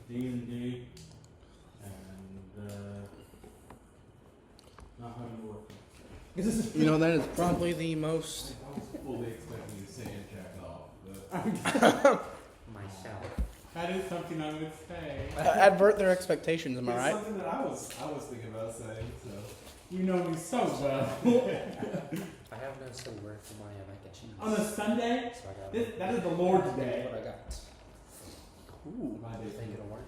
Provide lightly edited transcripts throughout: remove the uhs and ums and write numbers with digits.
D&D, and not having to work. You know, that is probably the most. I was fully expecting you to say and jack off, but Myself. That is something I would say. Advert their expectations, am I it's right? something that I was thinking about saying. So You know me so well. I have no silverware for my mac and cheese. On a Sunday, So I got that is the Lord's Day. what I got. Ooh. my I day. think it'll work.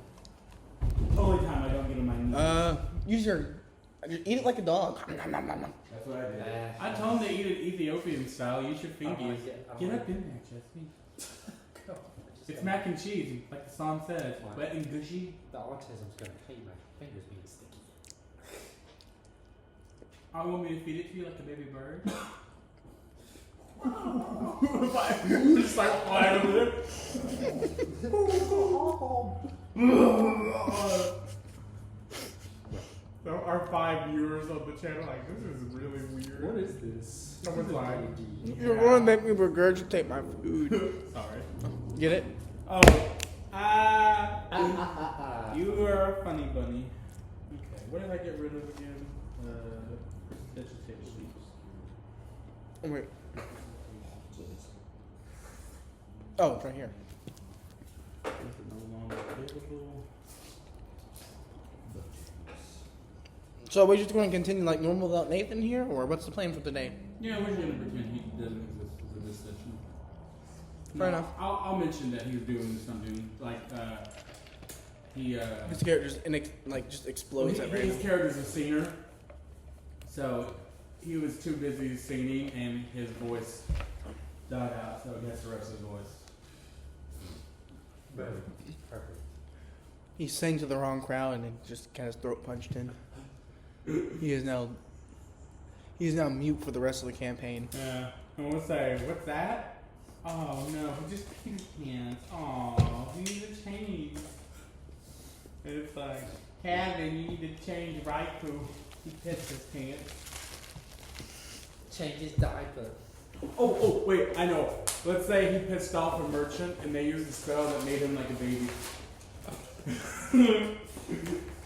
Only time I don't get on my knees. Use your. Eat it like a dog. That's what I did. I told him to eat it Ethiopian style. Use your fingers. Get Get up in there, Jesse. It's mac and cheese, like the song says. Why? Wet and gushy. The autism's gonna hate my fingers being sticky. I want me to feed it to you like a baby bird. Just like flying over there. So our 5 viewers on the channel, like, this is really weird. What is this? Someone's like, You're going to make me regurgitate my food. sorry. Get it? Oh, you are a funny bunny. Okay, what did I get rid of again? Vegetation. Oh, wait. Oh, it's right here. No longer available. So are we just going to continue like normal without Nathan here, or what's the plan for today? Yeah, we're gonna pretend he doesn't exist for this session. Fair enough. I'll mention that he's doing something like he His character just just explodes at his random. character's a singer, so he was too busy singing and his voice died out, so he has to rest his voice. Perfect. He sang to the wrong crowd and then just kind of throat punched in. He is now mute for the rest of the campaign. Yeah, and we'll say, what's that? Oh no, he just peed his pants. Oh, he needs to change. And it's like, Kevin, you need to change right poo. He pissed his pants. Change his diaper. Oh, wait, I know. Let's say he pissed off a merchant and they used a spell that made him like a baby.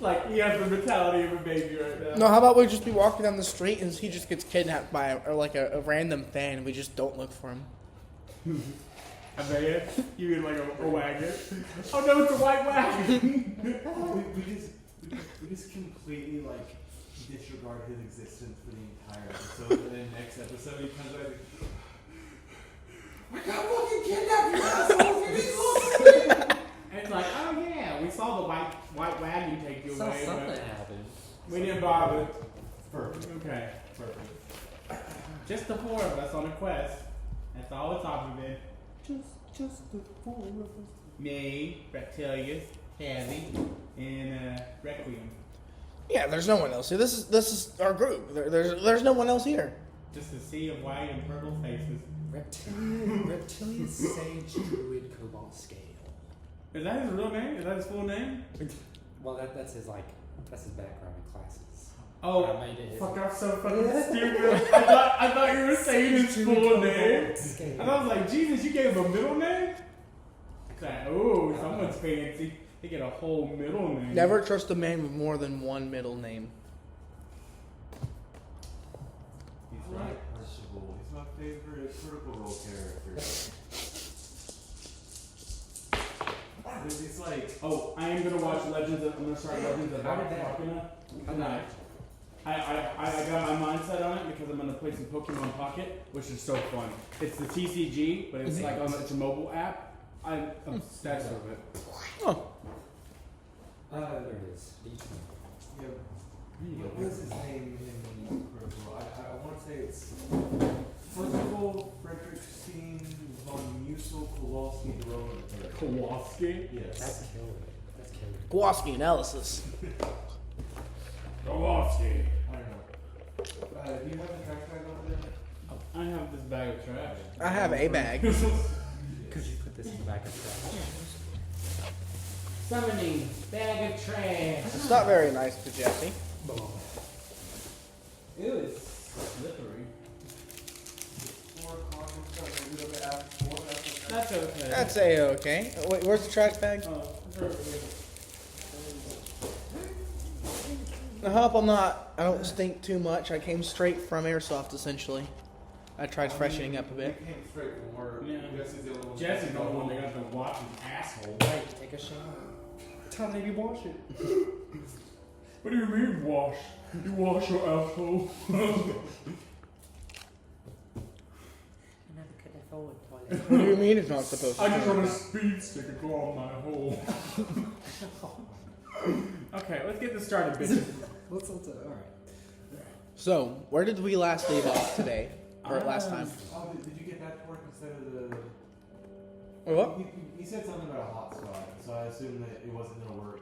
Like, he has the mentality of a baby right now. No, how about we just be walking down the street and he just gets kidnapped by a random fan and we just don't look for him. A van? You mean like a wagon? Oh no, it's a white wagon! we just completely like disregard his existence for the entire episode, and then next episode he comes back. I got fucking kidnapped, you assholes! You need to look at me! And it's like, oh yeah, we saw the white wagon take you Saw away, something but happen. we didn't bother. Perfect. Okay. Perfect. Just the 4 of us on a quest. That's all it's offered been. Just the 4 of us. Me, Reptilius, Tabby, and Requiem. Yeah, there's no one else here. This is our group. There's no one else here. Just a sea of white and purple faces. Reptilian Sage Druid Cobalt Scale. Is that his real name? Is that his full name? Well, that's his background in classes. Oh, I made it. fuck, I'm so fucking stupid. I thought you were saying his full name. And I was like, Jesus, you gave him a middle name? It's like, ooh, someone's fancy. They get a whole middle name. Never trust a man with more than one middle name. He's not punishable. He's my favorite Critical Role character. It's like, Oh, I am gonna watch Legends of, I'm gonna start Legends of How did that- Arcana tonight. I got my mindset on it because I'm gonna play some Pokemon Pocket, which is so fun. It's the TCG, but it's like it's a mobile app. I'm obsessed with it. Oh, There it is. yeah, what's his name in Critical Role? I want to say it's Percival Frederickstein von Musel Kowalski Drone. Kowalski? Yes. That's killer. That's killer. Kowalski analysis. Kowalski. I don't know. Do you have the track bag over there? I have this bag of trash. I have a bag. Could you put this in the back of the trash? Summoning bag of trash. It's not very nice to Jesse. Ew, it's slippery. 4 o'clock and stuff. Maybe a little bit after 4. That's okay. That's a-okay. Wait, where's the trash bag? Oh, it's right here. I hope I'm not. I don't stink too much. I came straight from airsoft essentially. I tried freshening up a bit. We came straight from work. Yeah. Jesse's the only one. Jesse's the only one that got to watch his asshole. Wait, take a shower. Tell me you wash it. What do you mean wash? You wash your asshole. I never could afford toilet. What do you mean it's not supposed to? I just want a speed stick to go on my hole. Okay, let's get this started, bitches. Let's all alright. So, where did we last leave off today? Or last time? Oh, did you get that to work instead of the... Or what? He said something about a hotspot, so I assumed that it wasn't going to work.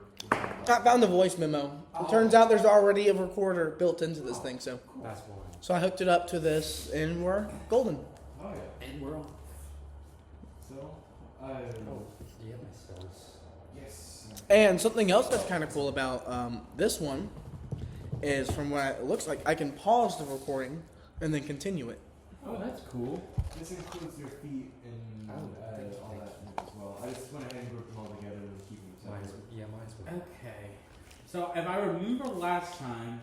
I found the voice memo. It turns out there's already a recorder built into this thing, so. That's one. So I hooked it up to this, and we're golden. Oh, yeah. And we're on. So, Oh, do you have my spells? yes. And something else that's kind of cool about this one is, from what it looks like, I can pause the recording and then continue it. Oh, that's cool. This includes your feet and Oh, thank you, all thank that as well. I just went ahead and grouped them all together and keep them Mine's, separate. yeah, mine's with Okay. So if I remember last time,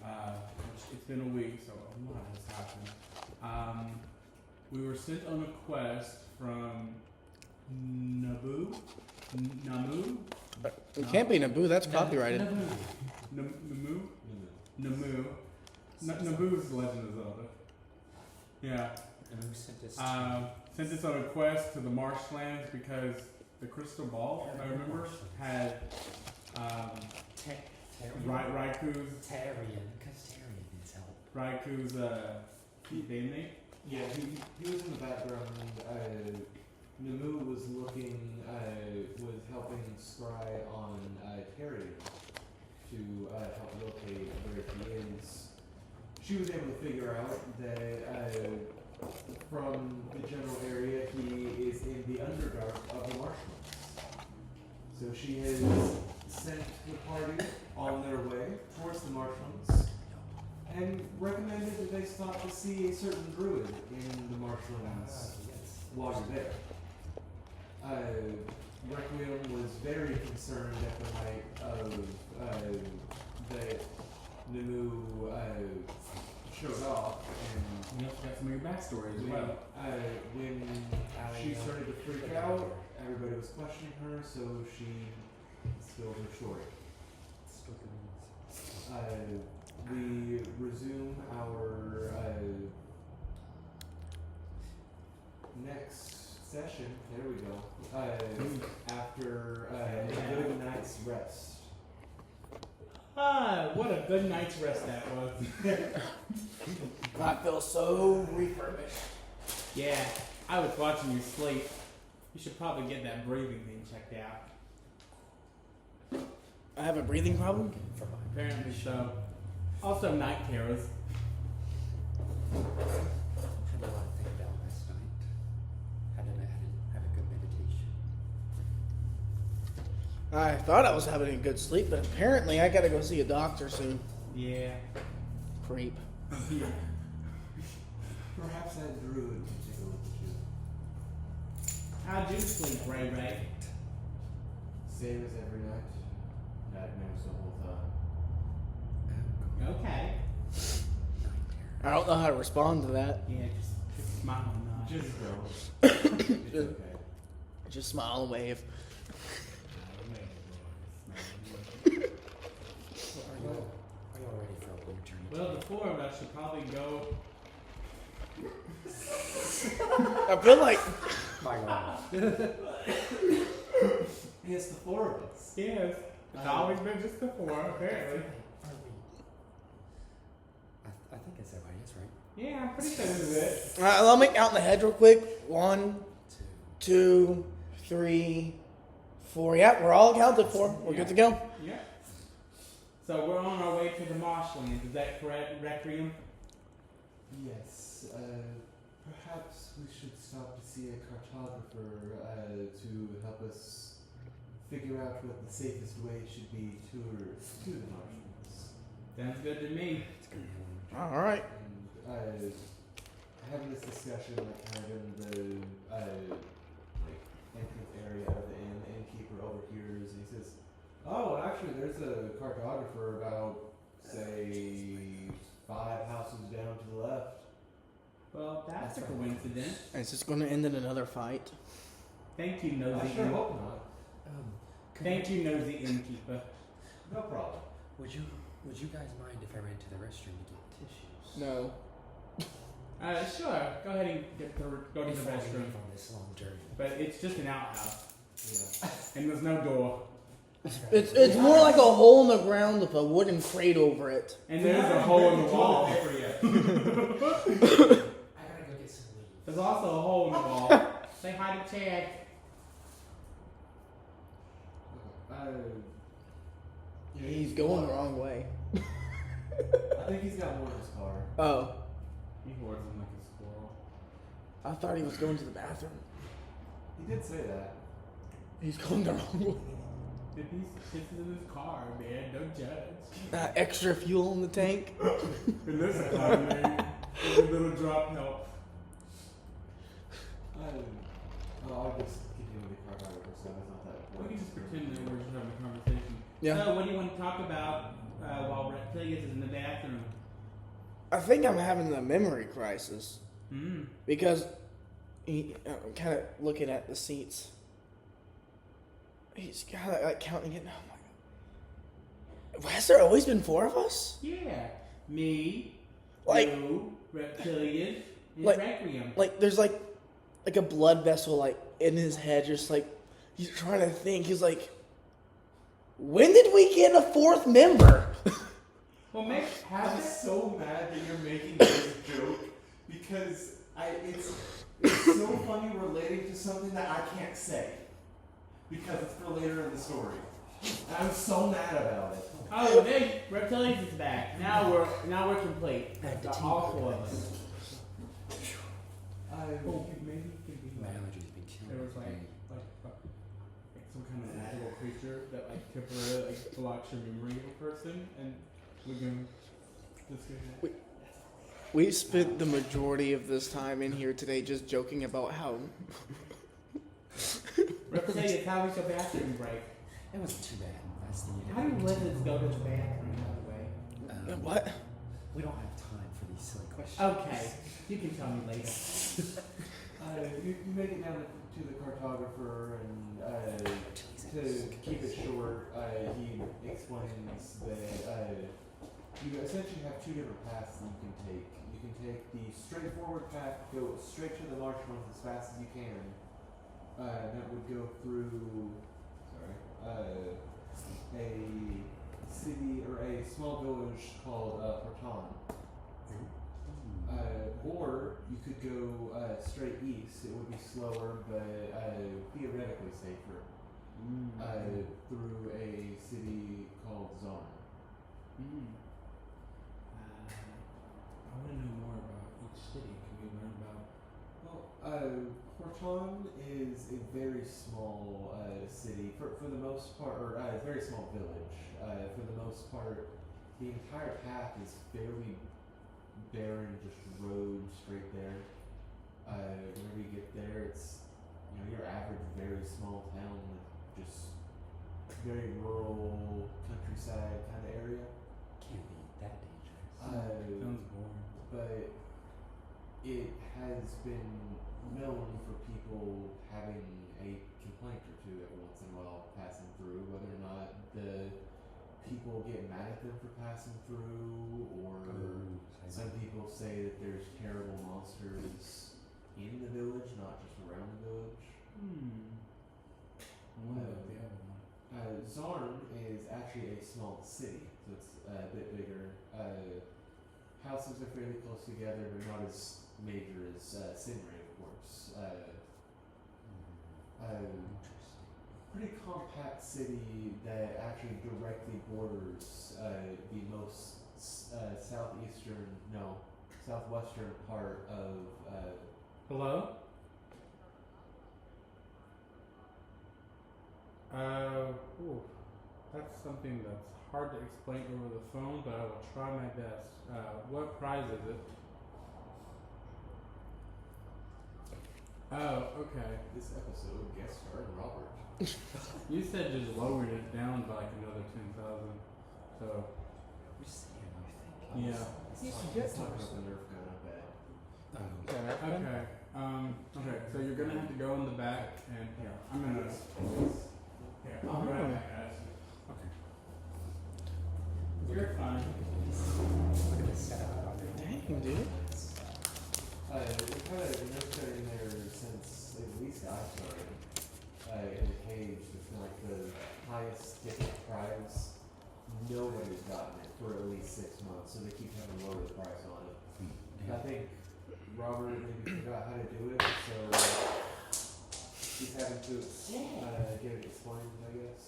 which it's been a week, so a lot has happened. We were sent on a quest from Namu. It can't be Naboo, that's copyrighted. Namu. Namu. Namu is the Legend of Zelda. Yeah. And who sent this to Sent us on a quest to the marshlands because the crystal ball, if I remember, had Raiku's Tarian, because Tarian needs help. Raiku's bandmate. Yeah, he was in the background. Namu was looking, was helping Scry on Terry to help locate where he is. She was able to figure out that from the general area, he is in the Underdark of the Marshlands. So she has sent the party on their way towards the Marshlands and recommended that they stop to see a certain druid in the Marshlands while you're there. Requiem was very concerned at the night of that Namu showed off, and You also got some of your backstory as when, well. when she started to freak out, everybody was questioning her, so she spilled her story. We resume our next session. There we go. After a good night's rest. What a good night's rest that was. I feel so refurbished. Yeah, I was watching you sleep. You should probably get that breathing thing checked out. I have a breathing problem? For mine. Apparently so. Also night terrors. Had a lot to think about last night. Had a good meditation. I thought I was having a good sleep, but apparently I gotta go see a doctor soon. Yeah. Creep. Perhaps that druid can take a look at you. How'd you sleep, Ray Ray? Same as every night. Nightmares the whole time. Okay. I don't know how to respond to that. Yeah, just smile and nod. Just go. It's okay. Just smile and wave. Are you all ready for a weird journey? Well, the four of us should probably go. I feel like My God. It's the four of us. Yes. It's always been just the four, apparently. I think it's everybody else, right? Yeah, I'm pretty sure this is it. I'll make out in the head real quick. 1, Two. 2, 3, 4. Yeah, we're all accounted for. We're good to go. Yeah. So we're on our way to the marshlands. Is that correct, Requiem? Yes. Perhaps we should stop to see a cartographer to help us figure out what the safest way should be to the marshlands. Sounds good to me. It's gonna be a long All right. And having this discussion like kind of in the like entrance area of the inn, the innkeeper overhears and he says, "Oh, actually, actually, there's a cartographer about, say, 5 houses down to the left. Well, that's a That's right. coincidence. Is this going to end in another fight? Thank you, I nosy. sure hope not. Thank you, nosy innkeeper. No problem. Would you guys mind if I ran to the restroom to get tissues? No. Sure. Go ahead and go to the Before we restroom. leave on this long journey. But it's just an outhouse, Yeah. and there's no door, It's more like a hole in the ground with a wooden crate over it. and there's a hole in the wall. I gotta go get some leaves. There's also a hole in the wall. Say hi to Chad. He's going the wrong way. I think he's got more in his car. Oh, He hoards him like a squirrel. I thought he was going to the bathroom. He did say that. He's going the wrong way. If he pisses in his car, man, don't judge. Extra fuel in the tank. In this car, man, every little drop helps. I'll just continue with the cartographer, so it's not that We important. can just pretend that we're just having a conversation. Yeah. So, what do you want to talk about while Reptilius is in the bathroom? I think I'm having a memory crisis Hmm. because I'm kind of looking at the seats. He's kind of like counting it. Oh my god! Has there always been 4 of us? Yeah. Me, Like- you, Reptilius, and Like- Requiem. Like there's like a blood vessel like in his head, just like he's trying to think. He's like, when did we get a 4th member? Well, make I'm have it. so mad that you're making this joke because it's so funny relating to something that I can't say because it's for later in the story. I'm so mad about it. Oh, there, Reptilius is back. Now we're complete. I have to Got team all up 4 with of us. this. Oh, maybe it could be My like allergies been killing there was me. like some kind of magical creature that like temporarily like blocks your memory of a person, and we can just We spent the majority of this time in here today just joking about how Reptilius, how was your bathroom break? It wasn't too bad. That's the How do lizards go to the bathroom, by the way? what? We don't have time for these silly questions. Okay, you can tell me later. You make it down to the cartographer, and to keep it short, he explains that you essentially have 2 different paths that you can take. You can take the straightforward path, go straight to the marsh ones as fast as you can. That would go through, a city or a small village called Horton. Or you could go straight east. It would be slower, but theoretically safer. Through a city called Zarn. I want to know more about each city. Can we learn about? Well, Horton is a very small city for the most part, or a very small village. For the most part, the entire path is fairly barren, just road straight there. Whenever you get there, it's your average very small town with just very rural countryside kind of area. Can't be that dangerous. Sounds boring. But it has been known for people having a complaint or 2 every once in a while passing through, whether or not the people get mad at them for passing through, or some people say that there's terrible monsters in the village, not just around the village. I wonder about the other one. Zarn is actually a small city, so it's a bit bigger. Houses are fairly close together, but not as major as Sinray, of course. Pretty compact city that actually directly borders the most southwestern part of. Hello? Ooh, that's something that's hard to explain over the phone, but I will try my best. What prize is it? Oh, okay. This episode guest starred Robert. You said just lowered it down by like another 10,000. So, We just see how you think. yeah. Let's talk about the Nerf gun, I bet. Okay. Okay. So you're gonna have to go in the back and here. I'm gonna. Here. I'll be right back, guys. Okay. You're fine. Look at this setup on there. Dang, dude. We've had a Nerf gun in there since at least I started. In the cage, it's been like the highest ticket prize. Nobody's gotten it for at least 6 months, so they keep having to lower the price on it. I think Robert maybe forgot how to do it, so he's having to get it explained, I guess.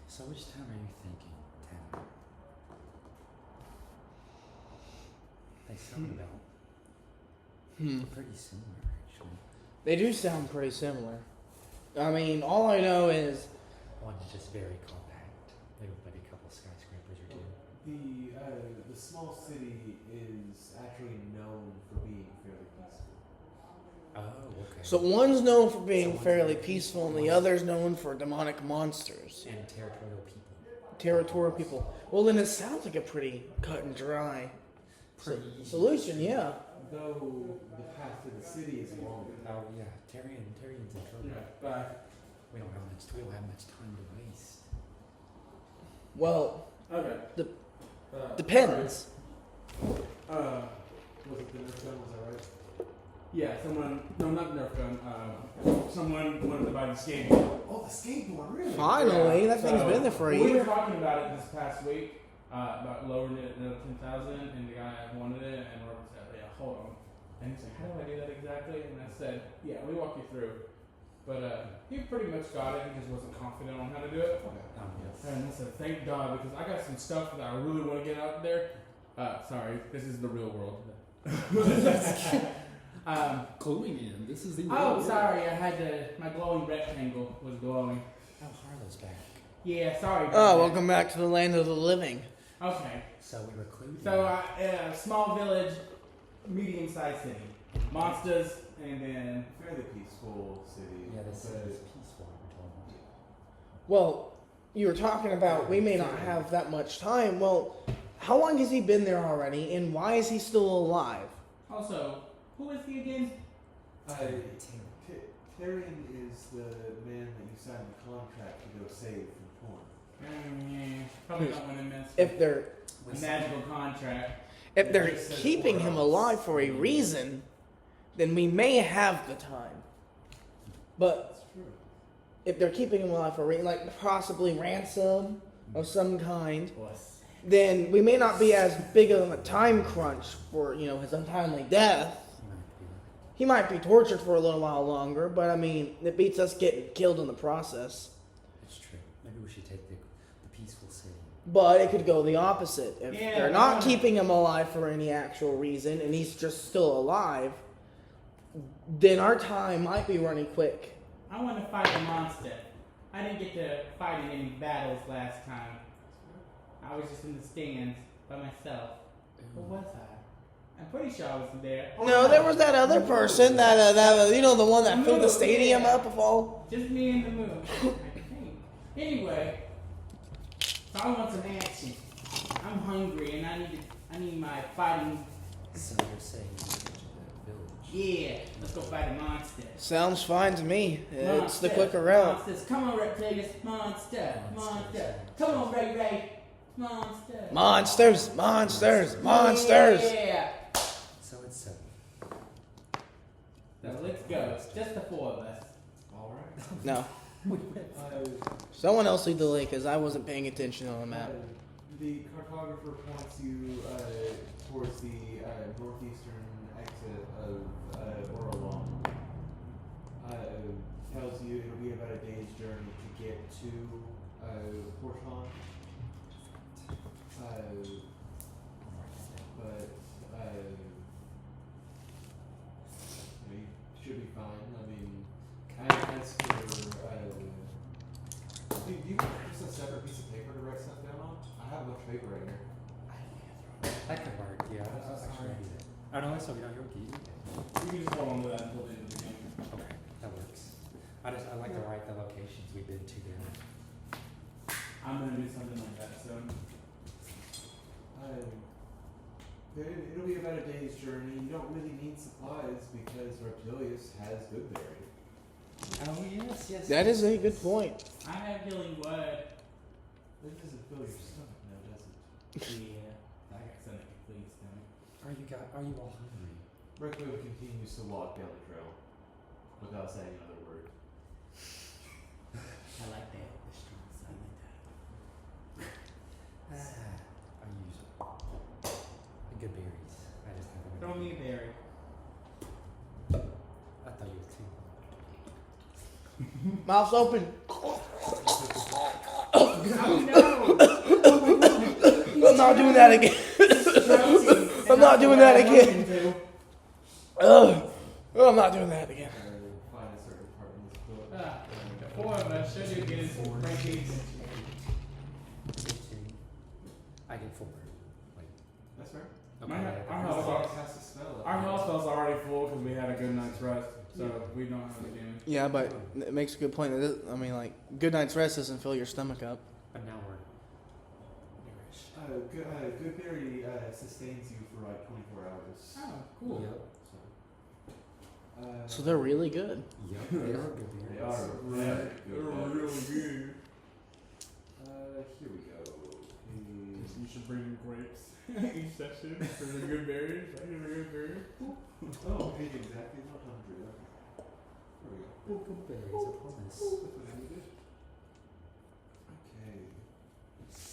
So which town are you thinking, Tam? They sound about pretty similar, actually. They do sound pretty similar. I mean, all I know is One's just very compact, maybe a couple skyscrapers or two. The small city is actually known for being fairly peaceful. Oh, okay. so one's known for being So one's fairly very peaceful, and the peaceful. other's known for demonic monsters, And territorial people. territorial people. Well, then it sounds like a pretty cut and dry Pretty easy. solution, yeah. Though the path to the city is longer. Oh yeah, Tyrion's in trouble. Yeah. Bye. We don't have much time to waste. Well, Okay. depends. Was it the Nerf gun? Was that right? Yeah. Someone. No, not Nerf gun. Someone wanted to buy the skate. Oh, the skateboard, really? Finally, that thing's been there for a We were year. talking about it this past week, about lowering it to 10,000, and the guy wanted it, and Robert said, "Yeah, hold on." And he said, "How do I do that exactly?" And I said, "Yeah, we walk you through." But he pretty much got it. He just wasn't confident on how to do it. Yes. And I said, "Thank God, because I got some stuff that I really want to get out there." Sorry, this is the real world. Cluing in. This is the. Oh, sorry, I had my glowing rectangle was glowing. Oh, Harlow's back. Yeah, sorry. about Oh, that. welcome back to the land of the living. Okay. So we were clued. So, small village, medium-sized city, monsters, and then Fairly peaceful city. Yeah, this but is peaceful. We're told. Well, you were talking about we may not have that much time. Well, how long has he been there already, and why is he still alive? also, who is he again? Tyrion is the man that you signed the contract to go save from Torn. Yeah, probably don't want to miss If they're a magical contract. keeping him alive for a reason, then we may have the time. But That's true. if they're keeping him alive for a reason, like possibly ransom of some kind, then we may not be as big of a time crunch for his untimely death. You might be right. He might be tortured for a little while longer, but I mean, it beats us getting killed in the process. It's true. Maybe we should take the peaceful city. But it could go the opposite. If Yeah, they're not yeah. keeping him alive for any actual reason, and he's just still alive, then our time might be running quick. I want to fight a monster. I didn't get to fight in any battles last time. I was just in the stands by myself. Or was I? I'm pretty sure I wasn't there. No, there was that other person, that the one that filled the stadium up with all. Just me and the moon, I think. Anyway, so I want some action. I'm hungry and I need my fighting. So you're saying you need to get to the village? Yeah, let's go fight a monster. Sounds fine to me. It's the Monster, quicker route. Monsters, come on, Reptilis. Monster. Come on, Ray. Monster. Monsters. Yeah. So it's 7. So let's go. Just the 4 of us. All right. No, We went. someone else lead the way because I wasn't paying attention on the map. The cartographer points you towards the northeastern exit of Orlon. Tells you it'll be about a day's journey to get to Porton. But you should be fine. I mean, as for do you have just a separate piece of paper to write stuff down on? I have a bunch paper right here. That could work, yeah. I'll actually do that. Oh no, it's okay. No, you're okay. You can just hold on to that until the end of the game. Okay, that works. I like to write the locations we've been to down. I'm gonna do something like that soon. It'll be about a day's journey. You don't really need supplies because Reptilius has good berry. Oh yes. That is a good point. I have healing word. That doesn't fill your stomach now, does it? Yeah. I got something to please stomach. Are you all hungry? Requiem continues to walk down the trail without saying another word. I like that. The strong silent I use the good berries. I just haven't. Throw me a berry. I thought you were too. Mouth's open. Oh no! I'm not doing that again. I'm not doing that again. Ugh. Oh, I'm not doing that again. Find a certain part in this book. The four of us should you get rankings. 15. I get 4. Wait. That's fair. Okay. Our Who's health the one spells- that casts a spell? Our health spell's already full because we had a good night's rest, so we don't have any damage. Yeah, but it makes a good point. I mean, like, good night's rest doesn't fill your stomach up. But now we're nourished. Good berry sustains you for like 24 hours. Oh, cool. Yep. So they're really good. Yep. They are good berries. They are Really, very they're good. really good. Here we go. You should bring in grapes each session for the good berries. Right? The good berries. Oh, page exactly 100. Okay. There we go. Good berries, I promise. That's what I needed. Okay.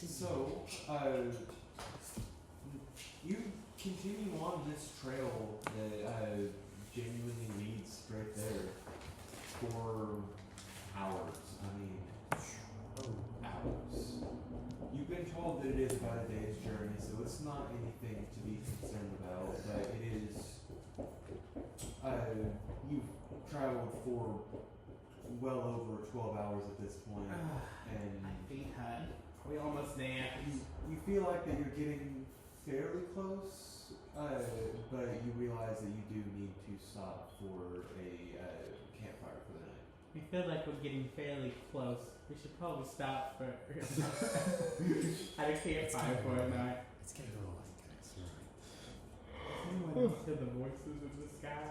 So, you continue on this trail that genuinely leads straight there for hours. I mean, hours. You've been told that it is about a day's journey, so it's not anything to be concerned about, but it is, you've traveled for well over 12 hours at this point, and My feet hurt. We almost there. you feel like that you're getting fairly close, but you realize that you do need to stop for a campfire for the night. We feel like we're getting fairly close. We should probably stop for at a campfire for a night. It's getting a little late, guys. You're right. Anyone else hear the voices in the sky?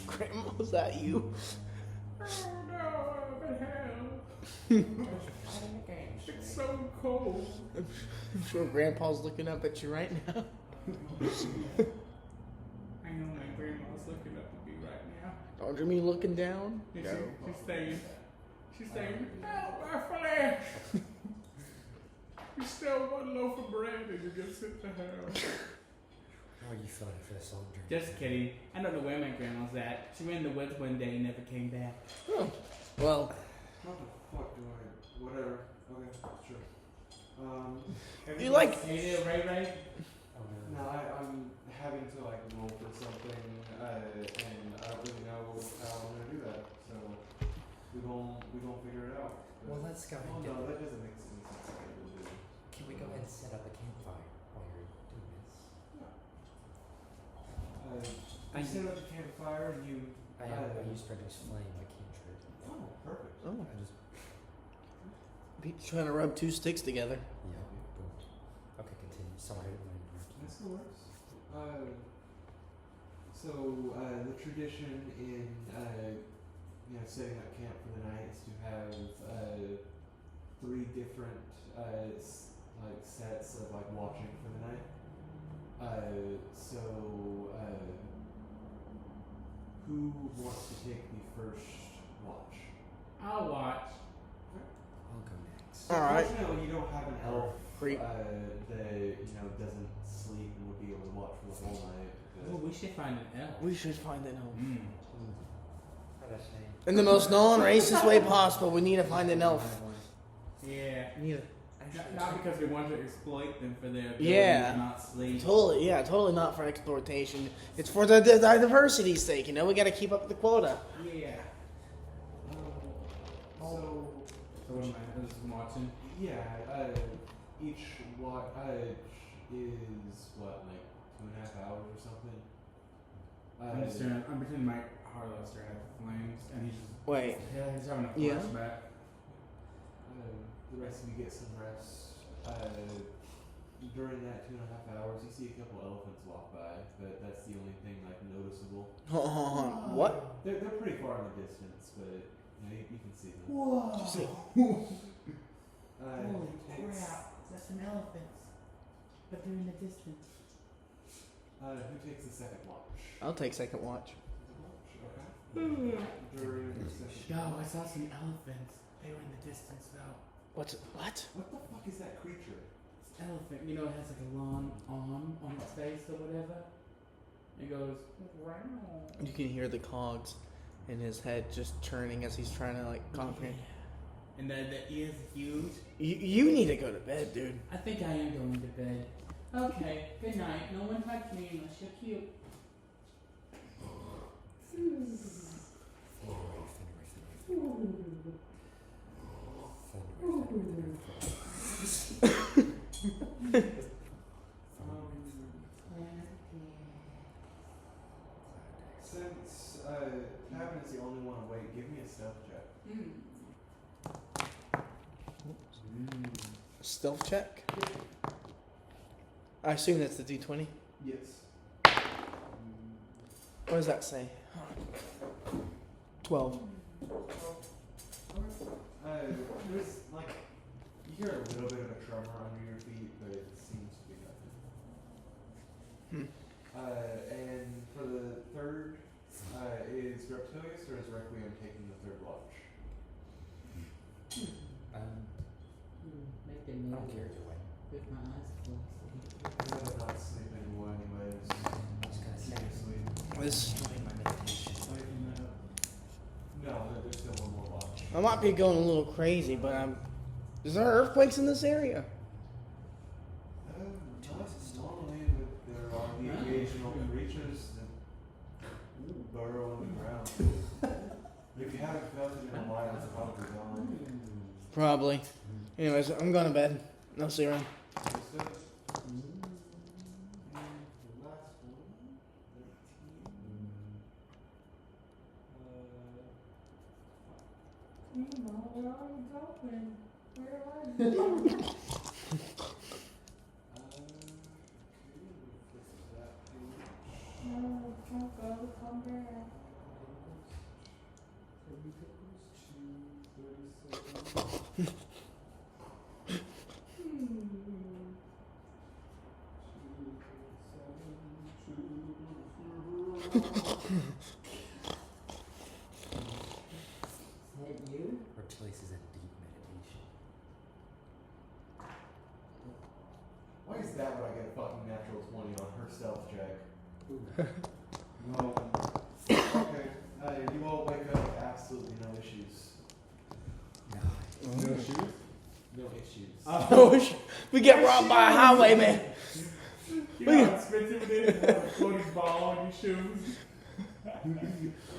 Grandma, was that you? Oh no, I'm in hell. It's so cold. I'm sure Grandpa's looking up at you right now. I know my grandma's looking up at me right now. Don't you mean looking down? And No. she's saying, help my flesh! You still one loaf of bread and you get sent to hell. How are you feeling after this long journey? Just kidding. I don't know where my grandma's at. She went in the woods one day and never came back. Oh, well, How the fuck do I? Whatever. Okay, sure. You like- Hey there, Ray Ray? Oh No, no. I'm having to like roll for something, and I don't really know how I'm gonna do that. So we gon' figure it out. Well, let's go ahead Oh and no, do that doesn't make sense. Can we go ahead and set up a campfire while you're doing this? I set up the campfire and you. I used Reduce Flame, I can't trip. Oh, perfect. oh, I just, Pete's trying to rub two sticks together. yeah, boom. Okay, continue. Sorry, I didn't want to interrupt you. That still works. So the tradition in setting up camp for the night is to have 3 different like sets of like watching for the night. Who wants to take the first watch? I'll watch. I'll go next. All right. Fortunately, you don't have an elf Creep. that doesn't sleep and would be able to watch for the whole night. Oh, we should find an elf. We should find an elf. How'd I say? In the most non-racist way possible, we need to find an elf. Yeah. Need a Not because we want to exploit them for their ability Yeah. to not sleep. totally not for exploitation. It's for the diversity's sake, we gotta keep up the quota. Yeah. So So what am I just watching? Yeah, each watch is what, like 2.5 hours or something. I'm just staring. I'm pretending my Harlow staring at the flames, and he's just Wait. yeah, he's having a Yeah? flashback. The rest of you get some rest. During that 2.5 hours, you see a couple elephants walk by, but that's the only thing like noticeable. What? They're pretty far in the distance, but you can see them. Whoa! Just like, Holy takes- crap! That's some elephants, but they're in the distance. Who takes the second watch? I'll take second watch. Okay. During the second Yo, I watch. saw some elephants. They were in the distance though. What? What the fuck is that creature? This elephant, you know, it has like a long arm on its face or whatever. It goes, wow. You can hear the cogs in his head just churning as he's trying to like comprehend. And the ears are huge. You need to go to bed, dude. I think I am going to bed. Okay, good night. No one touch me unless you're cute. Since Kevin is the only one awake, give me a stealth check. Stealth check. I assume that's the D20. Yes. What does that say? 12. There's like you hear a little bit of a tremor under your feet, but it seems to be nothing. And for the third, is Reptilius or is Requiem taking the third watch? Make it I don't care either way. with my eyes closed. I'm not sleeping well anyways. I'm just gonna Stay say asleep. This doing my meditation. No, there's still one more watch. I might be going a little crazy, but is there earthquakes in this area? Not normally, but there are the occasional creatures that burrow in the ground. If you haven't felt it in a while, it's probably gone. Probably. Anyways, I'm going to bed. I'll see you around. Understood? And the last one, 13. Where are you going? Where are you? Okay, we'll flip that page. No, don't go. Come back. 36. Is that you? Reptilius is in deep meditation. Why is that when I get a fucking natural 20 on her stealth check? No. Okay. You all wake up with absolutely no issues. No. No shoes? No issues. Oh, we get robbed by a highwayman. You know how expensive it is to have a floating ball on your shoes?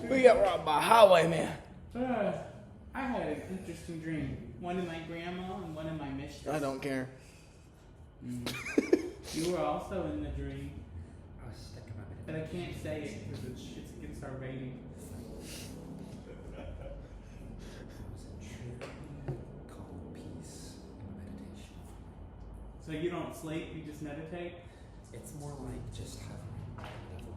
We get robbed by a highwayman. I had an interesting dream. One in my grandma and one in my mistress. I don't care. You were also in the dream, I was stuck in my but I meditation. can't say it because it's against our rating. I was in true calm peace in my meditation. So you don't sleep, you just meditate? It's more like just hovering level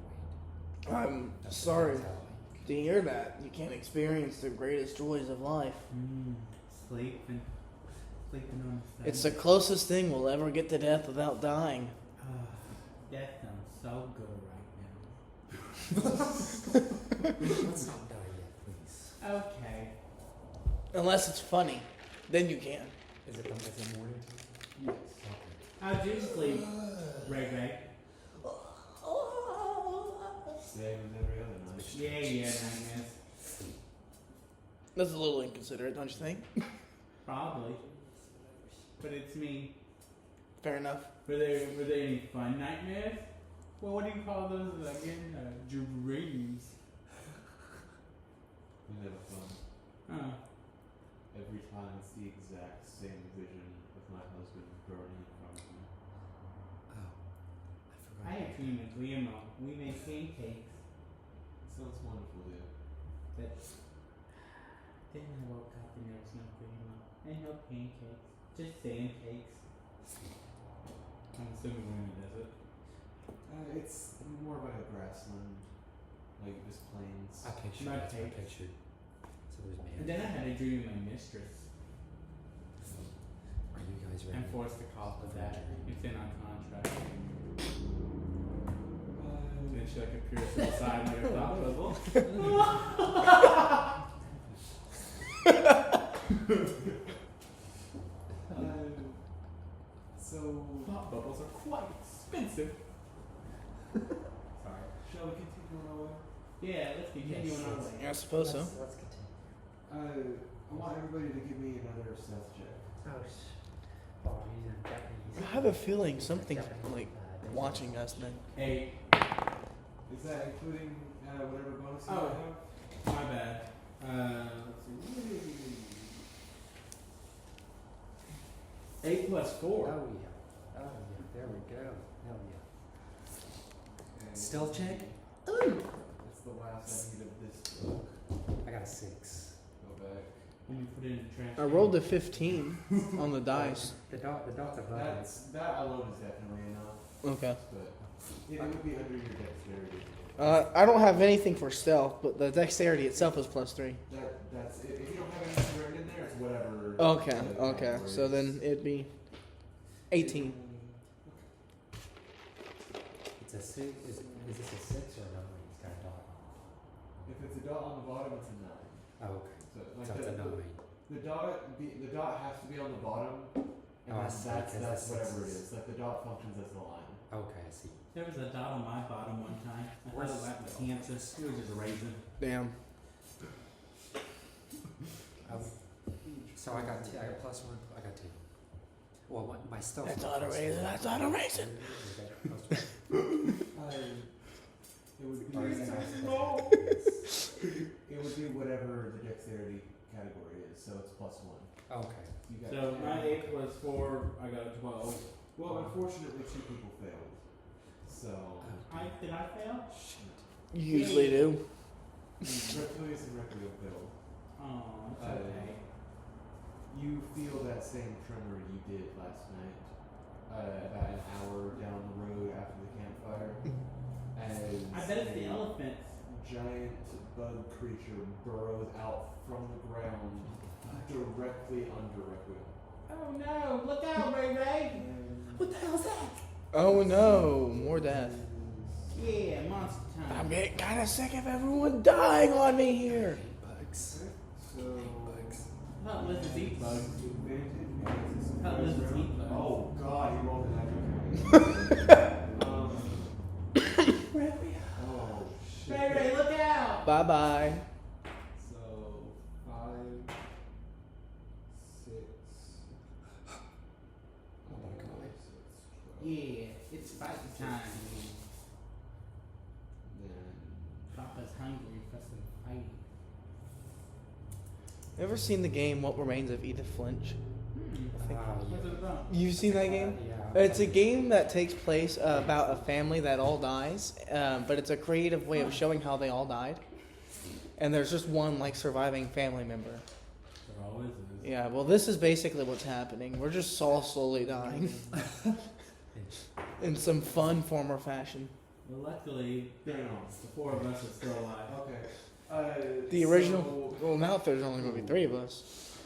weight. I'm That's what sorry it sounds to hear that. You can't experience the greatest joys of life. Sleeping on the It's the closest thing we'll ever get to death without dying. That sounds so good like. Let's not die yet, please. right now. Okay. Unless it's funny. Then you can. Is it morning? Yes. Okay. How'd you sleep, Ray Ray? Same as every other night. Yeah, nightmares. That's a little inconsiderate, don't you think? Probably. But it's me. Fair enough. Were there any fun nightmares? Well, what do you call those again? Dreams. We never fun. Oh. every time it's the exact same vision of my husband burning in front of me. Oh, I forgot. I had a dream of Grandma. We made pancakes. Sounds wonderful, dude. That then I woke up and there was no Grandma and no pancakes, just pancakes. I'm assuming Grandma does it. It's more of a grassland, like just plains. I pictured. My That's what I take. pictured. So there's man. And then I had a dream of my mistress. Are you guys ready? I'm forced to call for that. It's in our contract. Then she like appears to the side like a thought bubble. So, Thought bubbles are quite expensive. Sorry. shall we continue on our way? Yeah, let's continue Yes, on our let's- way. Yeah, I suppose so. Let's continue. I want everybody to give me another stealth check. Oh, he's in Japanese. I have a feeling something's like watching us then. 8. Is that including whatever bonus you Oh. might have? My bad. Let's see. 8 plus 4. Oh yeah. Oh yeah. There we go. Hell yeah. And Stealth check? That's the last I need of this book. I got a 6. Go back. Let me put it in the trash. I rolled a 15 on the dice. The dots above it. That alone is definitely enough, Okay. but it would be under your dexterity. I don't have anything for stealth, but the dexterity itself is +3. That's it. If you don't have anything written in there, it's whatever. Okay, the okay. category So is. then it'd be 18. It's a 6. Is this a 6 or a 9? It's got a dot. If it's a dot on the bottom, it's a 9. Oh, okay. So, like So it's a 9. the dot has to be on the bottom, and Oh, I then see, that's 'cause that's whatever it sixes. is. Like the dot functions as the line. Okay, I see. There was a dot on my bottom one time. I thought it went with Kansas. It was just a raisin. Damn. So I got 2. I got +1. I got 2. Well, my stealth. That's was not a +1. raisin. That's not a raisin. It would be. Or is it not? It would be whatever the dexterity category is. So it's +1. Okay. You got So my 8 was 4. I got a 12. Well, unfortunately, 2 people failed. So. Did I fail? You usually do. Reptilius and Requiem failed. Oh, it's okay. You feel that same tremor you did last night, about an hour down the road after the campfire, as I bet it's the a elephants. giant bug creature burrows out from the ground directly under Requiem. Oh no! Look out, Ray Ray! What the hell's that? Oh no, more death. Yeah, monster time. I'm getting kind of sick of everyone dying on me here. Bugs. So, I thought lizards eat bugs. advantage How does it eat bugs? Oh god, he rolled an Ray Oh shit. Ray, look out! Bye bye. So 5, 6. Oh my god. Yeah, it's fight time. Then Papa's hungry for some fighting. Ever seen the game What Remains of Edith Finch? What's it about? You've seen that game? Yeah. It's a game that takes place about a family that all dies, but it's a creative way of showing how they all died. And there's just one like surviving family member. There always is. Yeah, well, this is basically what's happening. We're just all slowly dying in some fun form or fashion. Well, luckily, no. the 4 of us are still alive. Okay. The original. Well, now there's only going to be 3 of us.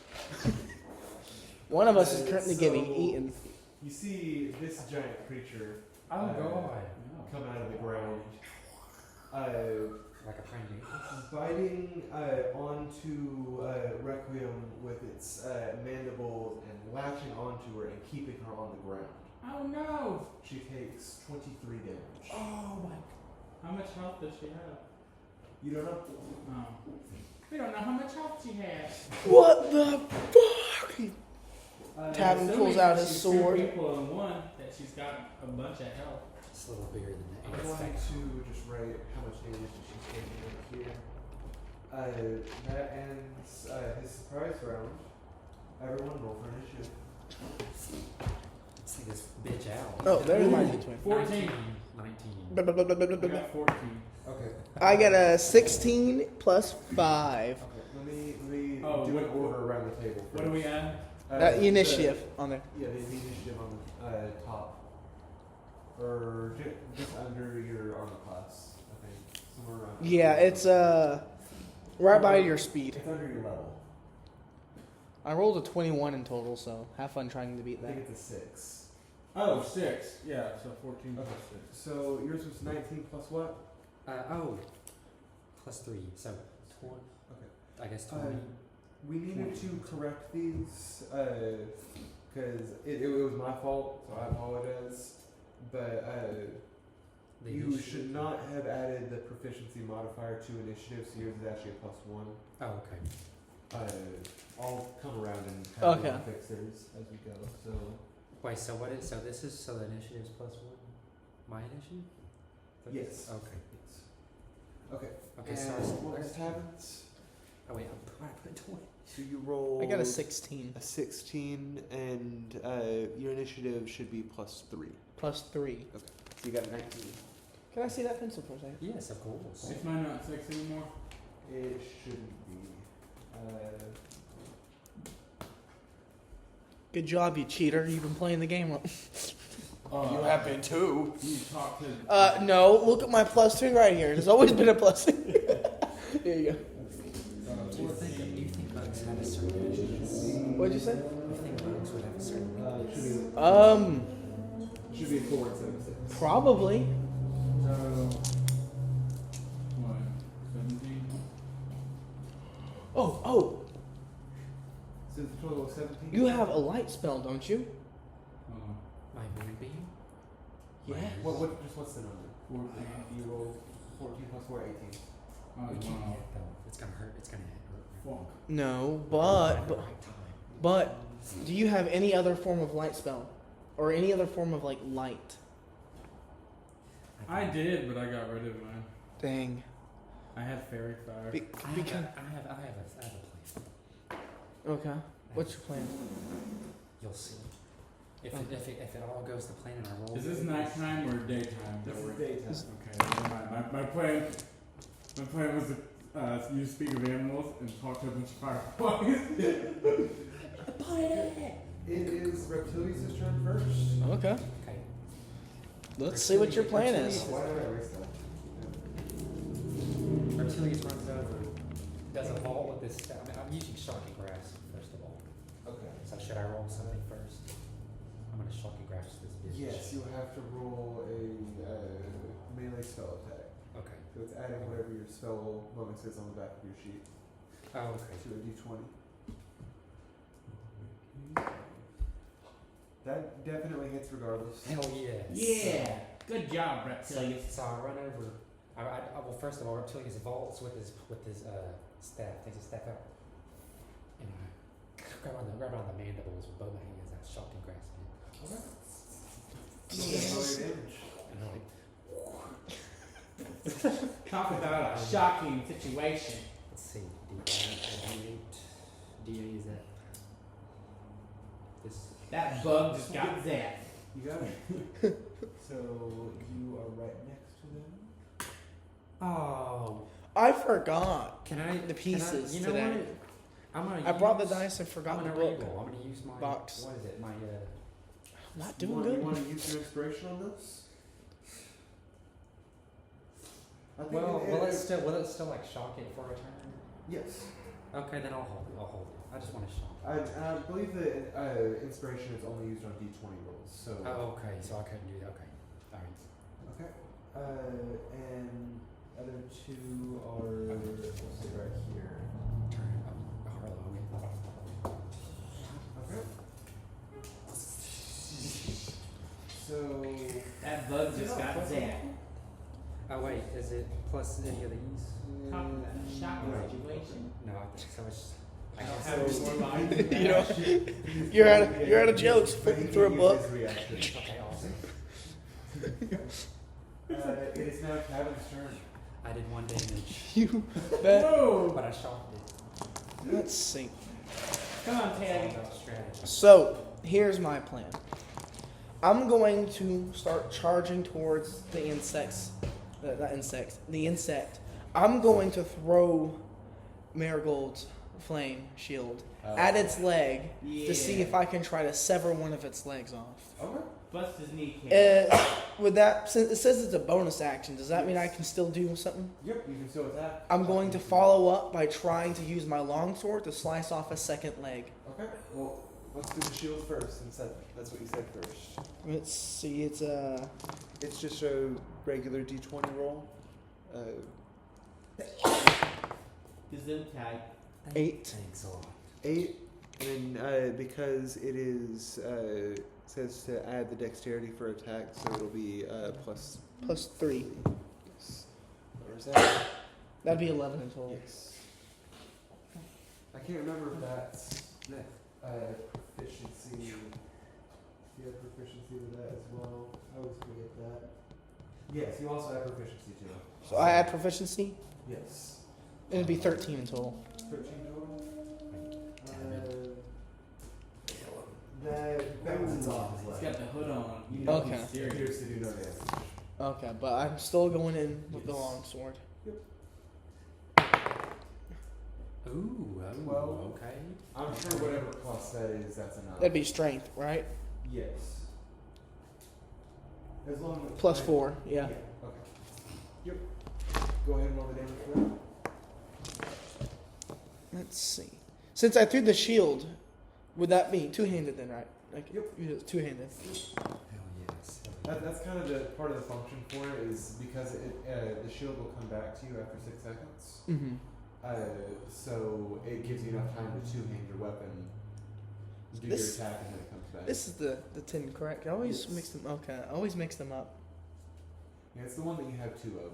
One of us is currently getting eaten. You see this giant creature Oh god. come out of the ground, Like a pine biting onto Requiem with its mandibles and latching onto her and keeping her on the ground. Oh no! She takes 23 damage. Oh my. How much health does she have? You don't know? Oh. We don't know how much health she has. What the fuck? Tavin Assuming pulls out his she's sword. 2 people in one, that she's got a bunch of health. It's a little bigger than I'm the going ants. to just write how much damage she's taking over here. That ends his surprise round. Everyone roll for initiative. Let's take this bitch out. Oh, there's my between. 14. 19. I got 14. Okay. I got a 16 plus 5. Okay. Let me Oh, do what- an order around the table. What do we add? Initiative on there. Yeah, the initiative on the top. Or just under your armor class, I think. Somewhere around. Yeah, it's right by your speed. It's under your level. I rolled a 21 in total, so have fun trying to beat I that. think it's a 6. Oh, 6. Yeah, so 14 plus Okay. 6. So yours was 19 plus what? Plus 3. So, 20. Okay. I guess 20. We needed to correct these because it was my fault, so I apologize. But The you initiative. should not have added the proficiency modifier to initiative, so yours is actually a +1. Oh, okay. I'll come around and have Okay. you fix theirs as we go. So Wait, so what is, so this is, so the initiative's +1? My initiative? yes. Okay. Yes. Okay. Okay, And sorry. what was Tavin's? Oh wait, I put 20. So you roll. I got a 16 A 16, and your initiative should be +3. plus 3. So you got a 19. Can I see that pencil for a second? Yes, of course. Is mine not 6 anymore? It shouldn't be. Good job, you cheater. You've been playing the game wrong. been too. You talk to. No, look at my +2 right here. There's always been a +2. There you go. Do you think bugs have a certain weakness? What'd you say? Do you think bugs would have a certain weakness? Should be a 4 instead of 6. Probably. So. What? 17? Oh, So it's a total of 17. you have a light spell, don't you? My moonbeam? Yeah. What's the number? 14. You roll 14 plus 4, 18. Oh, We can't wow. hit though. It's gonna hurt. It's gonna hurt. Fuck. No, At but the right time. but do you have any other form of light spell, or any other form of like light? I did, but I got rid of mine. Dang. I had fairy fire. Because I have a plan. okay. What's your plan? You'll see. If it all goes to plan and I roll. Is this nighttime or daytime? This that is we're- daytime. Okay, never mind. My plan was to use speak of animals and talk to a bunch of fireflies. It is Reptilius' turn first. Okay. Okay. Let's see what your plan is. Why did I erase that? Reptilius runs over, does a vault with this staff. I mean, I'm using shocking grasp first of all. Okay. So should I roll something first? I'm gonna shocking grasp this bitch. Yes, you have to roll a melee spell attack. Okay. So it's adding whatever your spell bonus is on the back of your sheet Oh, okay. to a d20. That definitely hits regardless. Hell yes. Yeah. Good job, So, Reptilius. so I run over. Well, first of all, Reptilius vaults with his staff, takes his staff out, and I grab on the mandibles with both my hands. I shocking grasp it, Roll your damage. and I'm like, Talk about a shocking situation. let's see, D8, D8 is that this? That bug just got zapped. You got it. So you are right next to them. Oh, I forgot. can I The pieces you know today. what? I'm gonna. I brought the use- dice and forgot I'm the gonna book. re-roll. I'm gonna use my box. What is it? My I'm not You doing want- You good. want to use your inspiration on this? I think Will it- it still like shock it for a turn? Yes. Okay, then I'll hold it. I just want to shock it. I believe that inspiration is only used on d20 rolls. So. Oh, okay. So I couldn't do that. Okay. All right. Okay. And other two are let's see right here. Turn it up. Harlow. Okay. So That bug just got zapped. Oh wait, is it plus any of these? Talk about a shocking situation. No, I think so. It's. I I don't guess have so. any more lines than You know, that. you're out of jokes flipping through a book. Okay, awesome. It is now Kevin's turn. I did 1 damage, You bet. Whoa! but I shocked it. Let's see. Come on, It's all Teddy. about strategy. So here's my plan. I'm going to start charging towards the insects. Not insects. The insect. I'm going to throw Marigold's flame shield at its leg to see if I can try to sever one of its legs off. Okay. Bust his kneecap. Would that, since it says it's a bonus action, does that mean I can still do something? Yep, you can still attack. I'm going to follow up by trying to use my longsword to slice off a second leg. Okay. Well, let's do the shield first, since that's what you said first. Let's see, it's It's just a regular D20 roll. Gesundheit. 8. Thanks a lot. 8, and then because it is says to add the dexterity for attack, so it'll be plus. Plus 3. Yes. Or is that? That'd be 11 in total. Yes. I can't remember if that's proficiency. You have proficiency with that as well. I always forget that. Yes, you also have proficiency too. So I add proficiency, Yes. and it'd be 13 in total. 13 total. That balances off his He's leg. got the hood on. You know Okay. he's serious. Appears to do no damage. Okay, but I'm still going in with the Yes. longsword. Ooh, Well, okay. I'm sure whatever plus that is, that's enough. That'd be strength, right? Yes. As long as Plus 4, yeah. Okay. Yep. Go ahead and roll the damage for that. Let's see. Since I threw the shield, would that be two-handed then, right? Like, Yep. Two-handed. Hell yes. That's kind of the part of the function for it is because the shield will come back to you after 6 seconds. Mm-hmm. So it gives you enough time to two-hand your weapon, do This- your attack, and then it comes back. This is the 10, correct? I always Yes. mix them. Okay, I always mix them up. Yeah, it's the one that you have 2 of.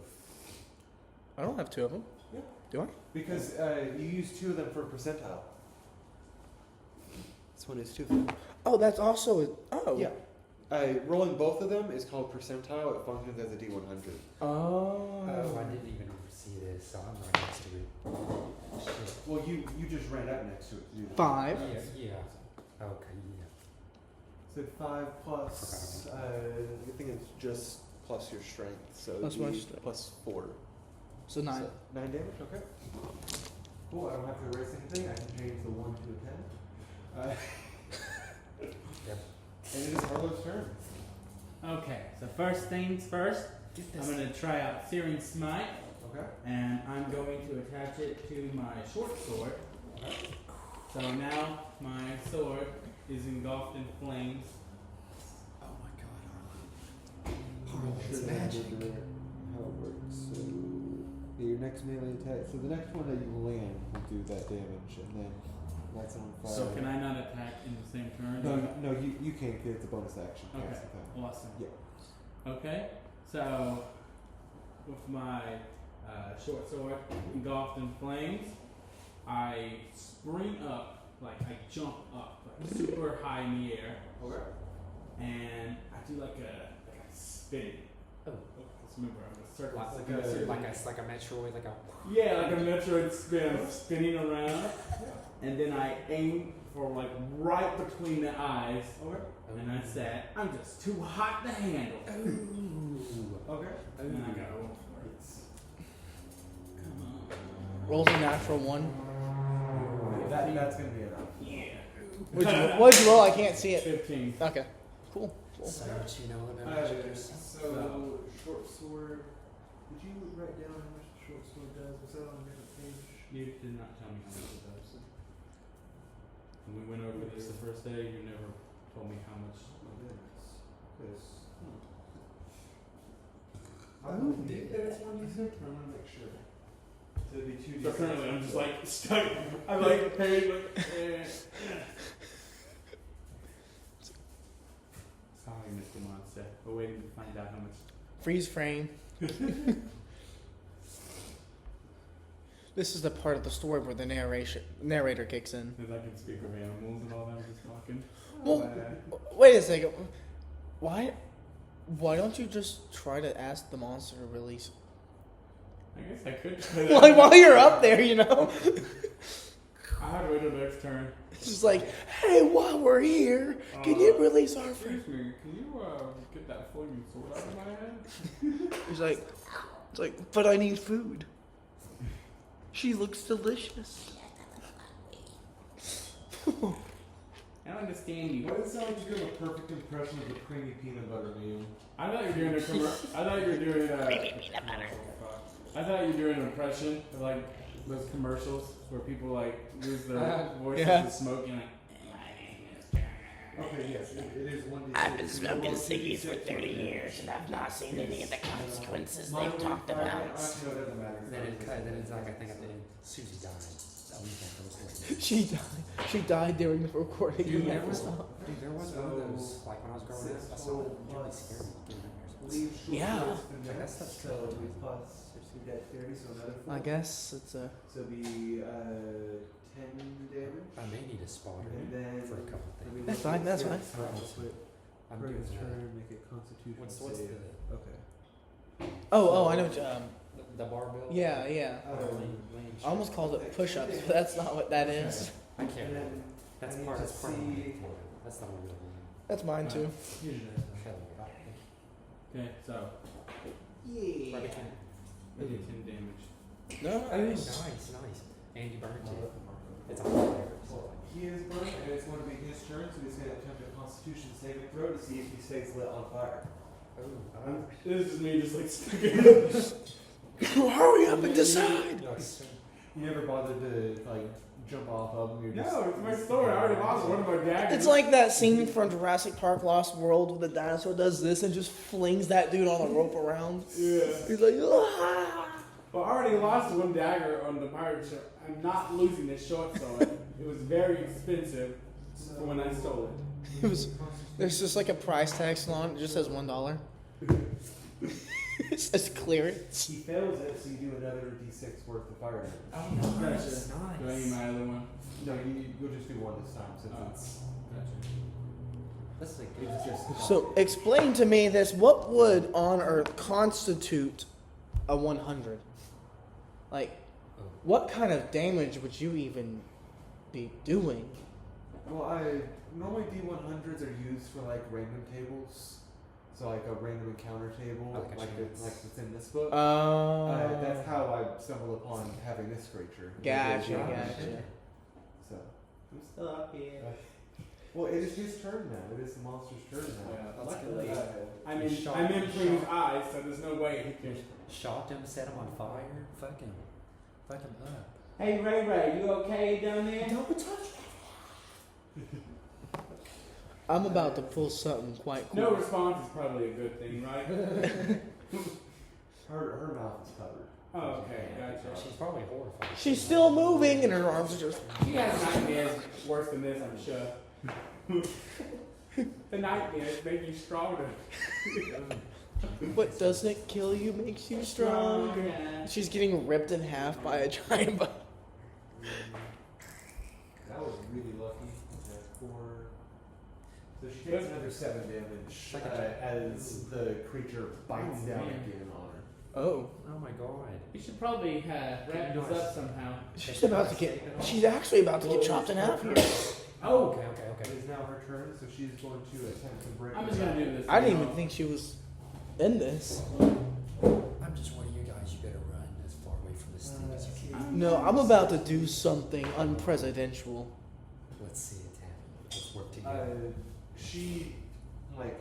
I don't have 2 of them. Yeah. Do I? Because you use 2 of them for percentile. This one is 2 of them. Oh, that's also Yeah. Rolling both of them is called percentile. It functions as a D100. Oh. Oh, I didn't even see this, so I'm right next to it. Shit. Well, you just ran up next to it to do that. 5. Yeah. Okay, yeah. So 5 plus, I think it's just plus your strength. So Plus it'd my be strength. plus 4. So 9. So 9 damage, okay. Cool, I don't have to erase anything. I can change the 1 to a 10. Yep. And it is Harlow's turn. Okay, so first things first, Get I'm going to try out Searing Smite, Okay. and I'm going to attach it to my short sword. So now my sword is engulfed in flames. Oh my god, Harlan. Sure It's that I magic. remember how it works. So your next melee attack. So the next one that you land will do that damage, and then that's on fire. So can I not attack in the same turn? No, you can't get it's a bonus action. Okay. Cast attack. Awesome. Yeah. Okay, so with my short sword engulfed in flames, I spring up, like I jump up, like super high in the air, Okay. and I do like a spin. Oh. Let's remember, I'm a circle. Like a Metroid, like a. Yeah, like a Metroid spin, I'm spinning around, and then I aim for like right between the eyes, Okay. and I said, I'm just too hot to handle. Ooh. Okay. And then I gotta roll for it. Come on. Rolls a natural 1. That's gonna be enough. Yeah. What'd you roll? I can't see it. 15. Okay. Cool. So what you know about magic yourself? So short sword. Did you write down how much the short sword does? Was that on a different page? You did not tell me how much it does. When we went over this the first day, you never told me how much. My goodness. Because. Oh, I believe that it's one user. I want to make sure. So it'd be 2d6. So currently I'm just like stuck. I'm like paid, like, Sorry, Mr. Monster. We're waiting to find out how much. Freeze frame. This is the part of the story where the narrator kicks in. Because I can speak of animals and all that. I'm just talking. Well, wait a second. Why don't you just try to ask the monster to release? I guess I could. Like while you're up there, you know. I had to wait till next turn. It's just like, hey, while we're here, can you release our friend? Excuse me, can you get that flaming sword out of my head? He's like, it's like, but I need food. She looks delicious. I don't understand you. Why does it sound like you're doing a perfect impression of the creamy peanut butter meal? I thought you were doing a I thought you were doing I thought you were doing an impression of like those commercials where people like lose their voices Yeah. to smoking. Like, Okay, yes, it is 1d6. I've been smoking ciggies for 30 years and I've not seen any of the consequences they've talked about. Actually, no, it doesn't matter. Then it's like I think at the end, Susie died. That was like the recording. She died. She died during the recording. Dude, there Never was stopped. one of those, like when I was growing up, I saw it, it really scared me. It gave me nightmares. Yeah. Like, that stuff's So we plus you get 30, so another 4. I guess it's a. So it'd be 10 damage. I may need a spotter And then for a couple I things. mean, That's fine, that's fine. I'm For doing his that. turn, make a constitution What's save. the Okay. Oh, I know. the barbell? Yeah, yeah. I almost called it push-ups, but that's not what that is. I can't And then remember. That's I need part. to That's part of my see- name. That's not a real name. That's mine too. Hell, okay, so Yeah. right between. I did 10 damage. No, Oh, nice. Andy burned it. It's on fire. So He is burnt, and it's going to be his turn, so he's going to attempt a constitution saving throw to see if he stays lit on fire. This is me just like sticking. hurry up and decide. You never bothered to, like, jump off of him? You're just, No, it's my sword. I already lost one of my daggers. It's like that scene from Jurassic Park: Lost World where the dinosaur does this and just flings that dude on the rope around. Yeah. He's like, ah. Well, I already lost one dagger on the pirate ship. I'm not losing this short sword. It was very expensive for when I stole it. It was. There's just like a price tag on it. It just says $1. It says clearance. he fails it, so you do another d6 worth of fire damage. Oh, nice. Do I need my other one? No, you'll just do one this time, since it's... That's like It's just... So explain to me this: what would on Earth constitute a 100? Like, what kind of damage would you even be doing? Well, normally D100s are used for, like, random tables. So, like, a random encounter table, Like a chance. like it's in this book. That's how I stumbled upon having this creature. Gotcha, Yeah. gotcha. So, I'm still up here. well, it is his turn now. It is the monster's turn now. Yeah, Luckily, I'm in Pring's eyes, so there's no way he can. shot him, set him on fire. Fuck him up. Hey Ray, you okay down there? Don't touch me. I'm about to pull something quite cool. No response is probably a good thing, right? her mouth is covered. Oh, okay, gotcha. She's probably horrified. She's still moving, and her arms are just. She has nightmares worse than this, I'm sure. The nightmares make you stronger. What doesn't kill you makes you stronger. She's getting ripped in half by a giant bug. That was really lucky. That's 4. So she takes another 7 damage as the creature bites down again on her. Oh. Oh my god. You should probably wrap this up somehow. She's actually about to get chopped in half here. Oh, Okay. It is now her turn, so she's going to attempt to break. I'm just gonna do this. I didn't even think she was in this. I'm just warning you guys, you better run as far away from this thing as you can. No, I'm about to do something unpresidential. Let's see it happen. Let's work together. She like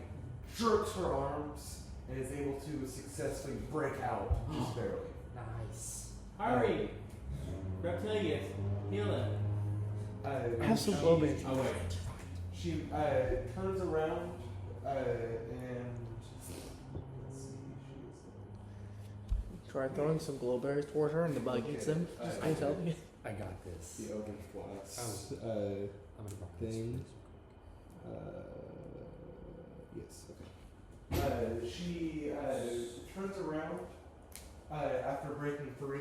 jerks her arms and is able to successfully break out just barely. Nice. Hurry! Reptilius, heal him. Have some blow bait. Oh wait. She turns around and let's see. Try throwing some glowberries toward her, and the bug eats them. Just ain't helping it. I got this. The Eldritch Blast I'm gonna mark this. thing. Yes, okay. She turns around after breaking free.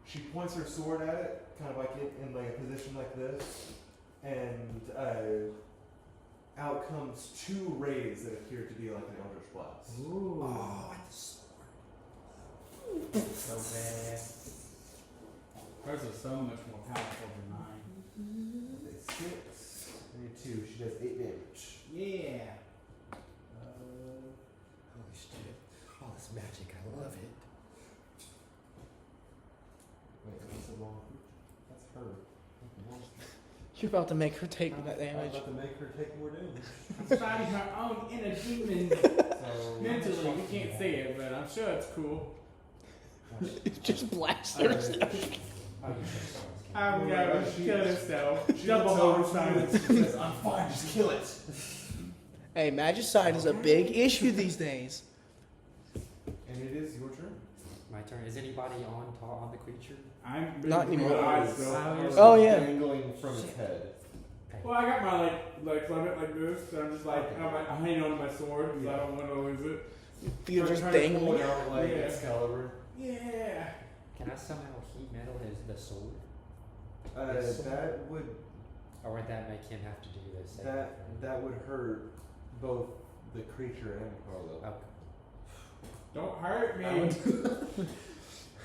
She points her sword at it, kind of like in like a position like this, and out comes 2 rays that appear to be like an Eldritch Blast. Ooh. Oh, I just So Hers is so much more powerful than mine. It's 6 and 2. She does 8 damage. Yeah. Holy shit. All this magic, I love it. Wait, that's the wrong. That's her. You're about to make her take that I'm damage. about to make her take more damage. I'm fighting her own inner demon. So Mentally, we can't see it, but I'm sure it's cool. Just blast her. I'm gonna kill herself. she Double looks over homicide. to you and says, "I'm fine. Just kill it." Hey, magicide is a big issue these days. And it is your turn. My turn. Is anybody on top on the creature? I'm Not moving anymore. my eyes though. Oh, yeah. Dangling from its head. Well, I got my like limit like this, so I'm just like I'm hanging on to my sword because I don't want to lose it. You're just trying to pull dangling. it out like Yeah. Excalibur. Yeah. Can I somehow heat metal the sword? That would Or would that make him have to do this? that would hurt both the creature and Carlo. Okay. Don't hurt me.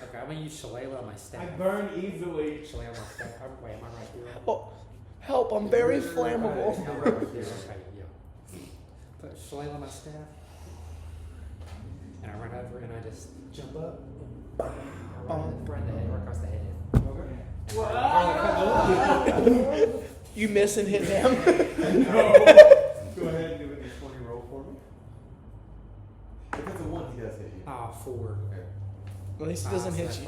Okay, I'm gonna use Shillelagh on my staff. I burn easily. Shillelagh on my staff. Wait, am I right here? Oh, help, I'm very flammable. Yeah, I'm right here. Okay, yeah. Put Shillelagh on my staff. And I run over and I just jump up. And I run the head or across the head. You miss and hit him. Go ahead and do a d20 roll for me. If it's a 1, he does hit you. Ah, 4. Okay. At least he doesn't so hit that's you.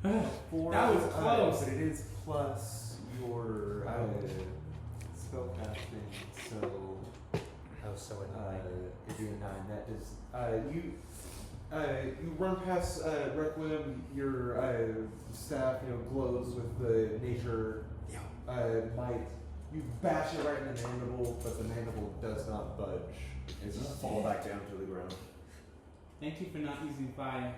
fine. 4. That was close. But it is plus your spell casting, so Oh, so annoying. you're doing 9. That is you run past Requiem. Your staff, glows with the nature Yeah. might. You bash it right in the mandible, but the mandible does not budge. It just fall back down to the ground. Thank you for not using fire.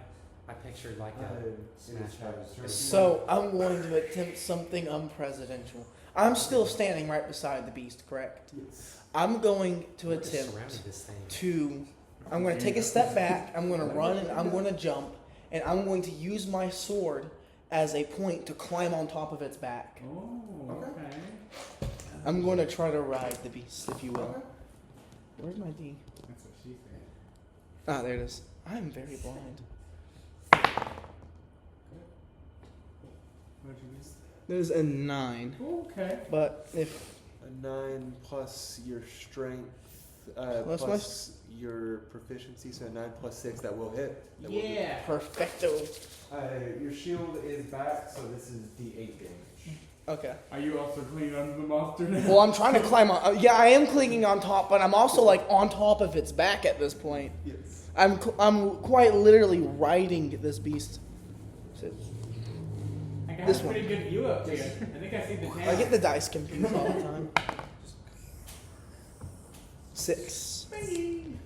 I pictured like It a is smash Travis' turn. So, I'm going to attempt something unpresidential. I'm still standing right beside the beast, correct? Yes. I'm going to We're just attempt surrounding this thing. to. I'm going to take a step back, I'm going to run, and I'm going to jump, and I'm going to use my sword as a point to climb on top of its back. Oh, okay. I'm going to try to ride the beast, if you will. Okay. Where's my D? That's what she said. Ah, there it is. I'm very blind. What'd you miss? There's a 9. Okay. But if A 9 plus your strength, Plus plus your proficiency, so 9 plus 6, that will hit. That will hit. Yeah. perfecto. Your shield is back, so this is D8 damage. Okay. Are you also clinging onto the monster now? Well, I'm trying to climb on. Yeah, I am clinging on top, but I'm also like on top of its back at this point. Yes. I'm quite literally riding this beast. So, I got This a pretty good view up here. I think I see the I tail. get the dice confused all the time. 6.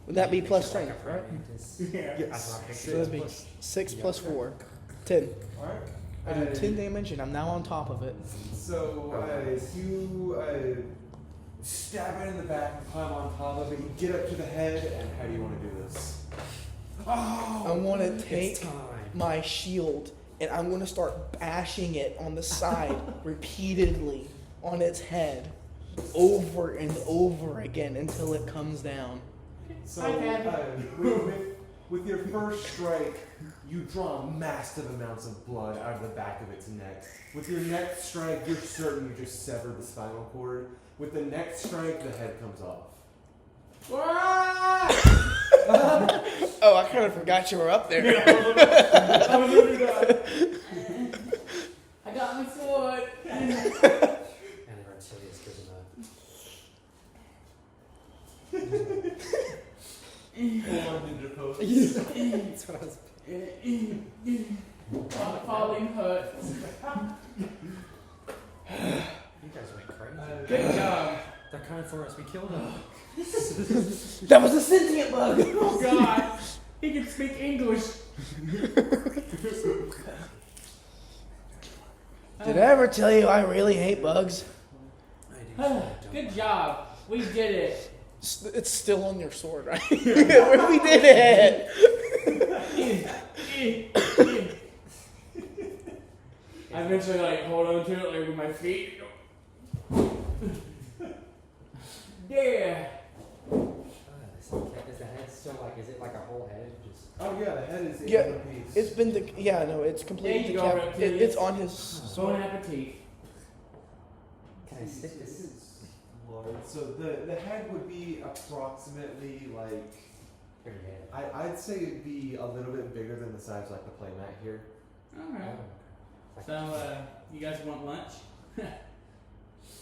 Would that be plus strength, right? Yeah. Yes. So that'd be 6 plus 4. 10. Alright. I do 10 damage and I'm now on top of it. So you stab it in the back and climb on top of it. You get up to the head, and how do you want to do this? I want to take It's time. my shield and I'm going to start bashing it on the side repeatedly on its head over and over again until it comes down. So Hi, Dad. with your first strike, you draw massive amounts of blood out of the back of its neck. With your next strike, you're certain you just severed the spinal cord. With the next strike, the head comes off. Oh, I kind of forgot you were up there. I got my sword. And the reptilia is good enough. Full on ninja pose. That's what I was. Falling hurts. You guys went crazy. Good job. They're coming for us. We killed them. That was a sentient bug. Oh God. He can speak English. Did I ever tell you I really hate bugs? Good job. We did it. It's still on your sword, right? We did it. I eventually like hold on to it like with my feet. Yeah. Is the head still like? Is it like a whole head? Just Oh yeah, the head is in Yeah, one piece. It's been it's completely There you go, decap- reptilians. It's on his Bon sword. appetit. can I stick It this? is large. So the head would be approximately like Pretty head. I'd say it'd be a little bit bigger than the size like the playmat here. Alright. Like, So you guys want lunch?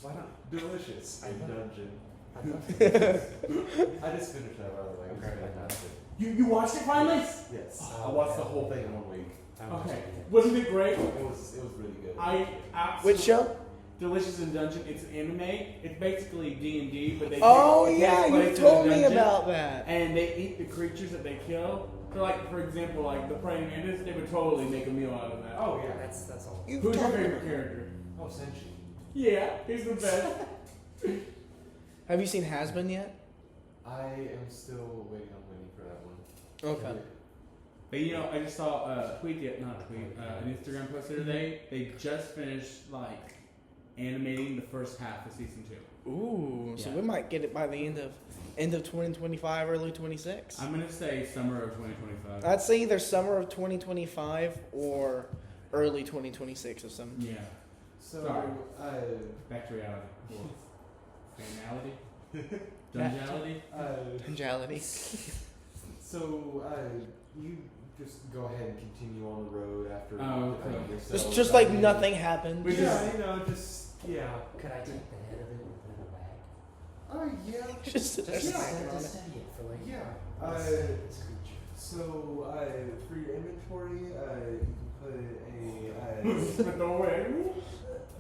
why not? Delicious I in love- dungeon. I'd love to. I just finished that by the way. It was Okay. fantastic. You watched it finally? Yes. Oh, I watched the yeah. whole thing in 1 week. I don't Okay. know. Wasn't it great? It was really good. I absolutely. Which show? Delicious in Dungeon. It's an anime. It's basically D&D, but they. Oh it yeah, takes you place in told a me dungeon, about that. And they eat the creatures that they kill. So, like for example, like the praying mantis, they would totally make a meal out of that. Oh yeah. That's all. You Who's your told me. favorite character? Oh Senshi. Yeah, he's the best. Have you seen Has Been yet? I am still waiting for that one. Okay. But you know, I just saw a tweet, not a tweet, an Instagram post the other day. They just finished like animating the first half of season 2. Ooh, so Yeah. we might get it by the end of 2025, early 26. I'm gonna say summer of 2025. I'd say either summer of 2025 or early 2026 or some. Yeah. So Sorry. Back to reality. Finality. Dungeality. Conjality. So you just go ahead and continue on the road after. Oh, defending okay. yourself. It's just like nothing happened. Which yeah, is- you know, just yeah. Could I take the head of it and put it in a bag? Oh yeah. Just sit there Just snacking on it. study it for like. Yeah. let's study this creature. So for your inventory, you can put a. But don't worry.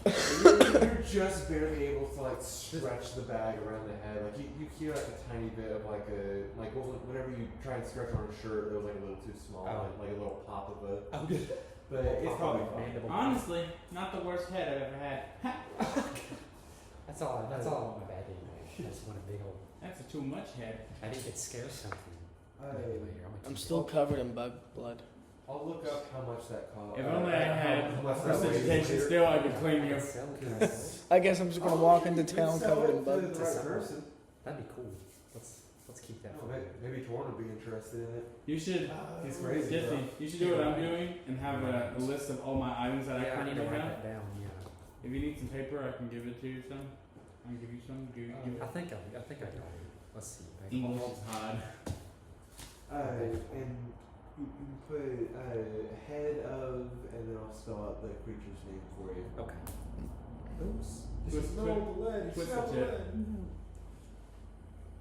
You're just barely able to like stretch the bag around the head. Like you hear like a tiny bit of like whenever you try and stretch on a shirt, it was like a little too small, Oh. like a little pop of it. Oh, But it's probably fine. mandible. Honestly, not the worst head I've ever had. That's all. That's all I want my bag anyway. I just want a big old. That's a too much head. I think it scares something. Maybe later. I'm still covered in bug blood. I'll look up how much that costs. If only I had how much that weighs precipitation later. still, I could clean you. I guess I'm just gonna walk into You can town sell covered it in to bugs. the right person. That'd be cool. Let's keep that. Oh, maybe Torn would be interested in it. You should, He's crazy. Jesse, you should do what I'm doing and have a list of all my items that Yeah, I I need to currently write have. that down. Yeah. If you need some paper, I can give it to you some. I can give you some. I think I got it. Let's see. English is hard. And you can put head of, and then I'll spell out the creature's name for you. Okay. Oops. Twist- Smell the lead. twist Smell the the tip. lead.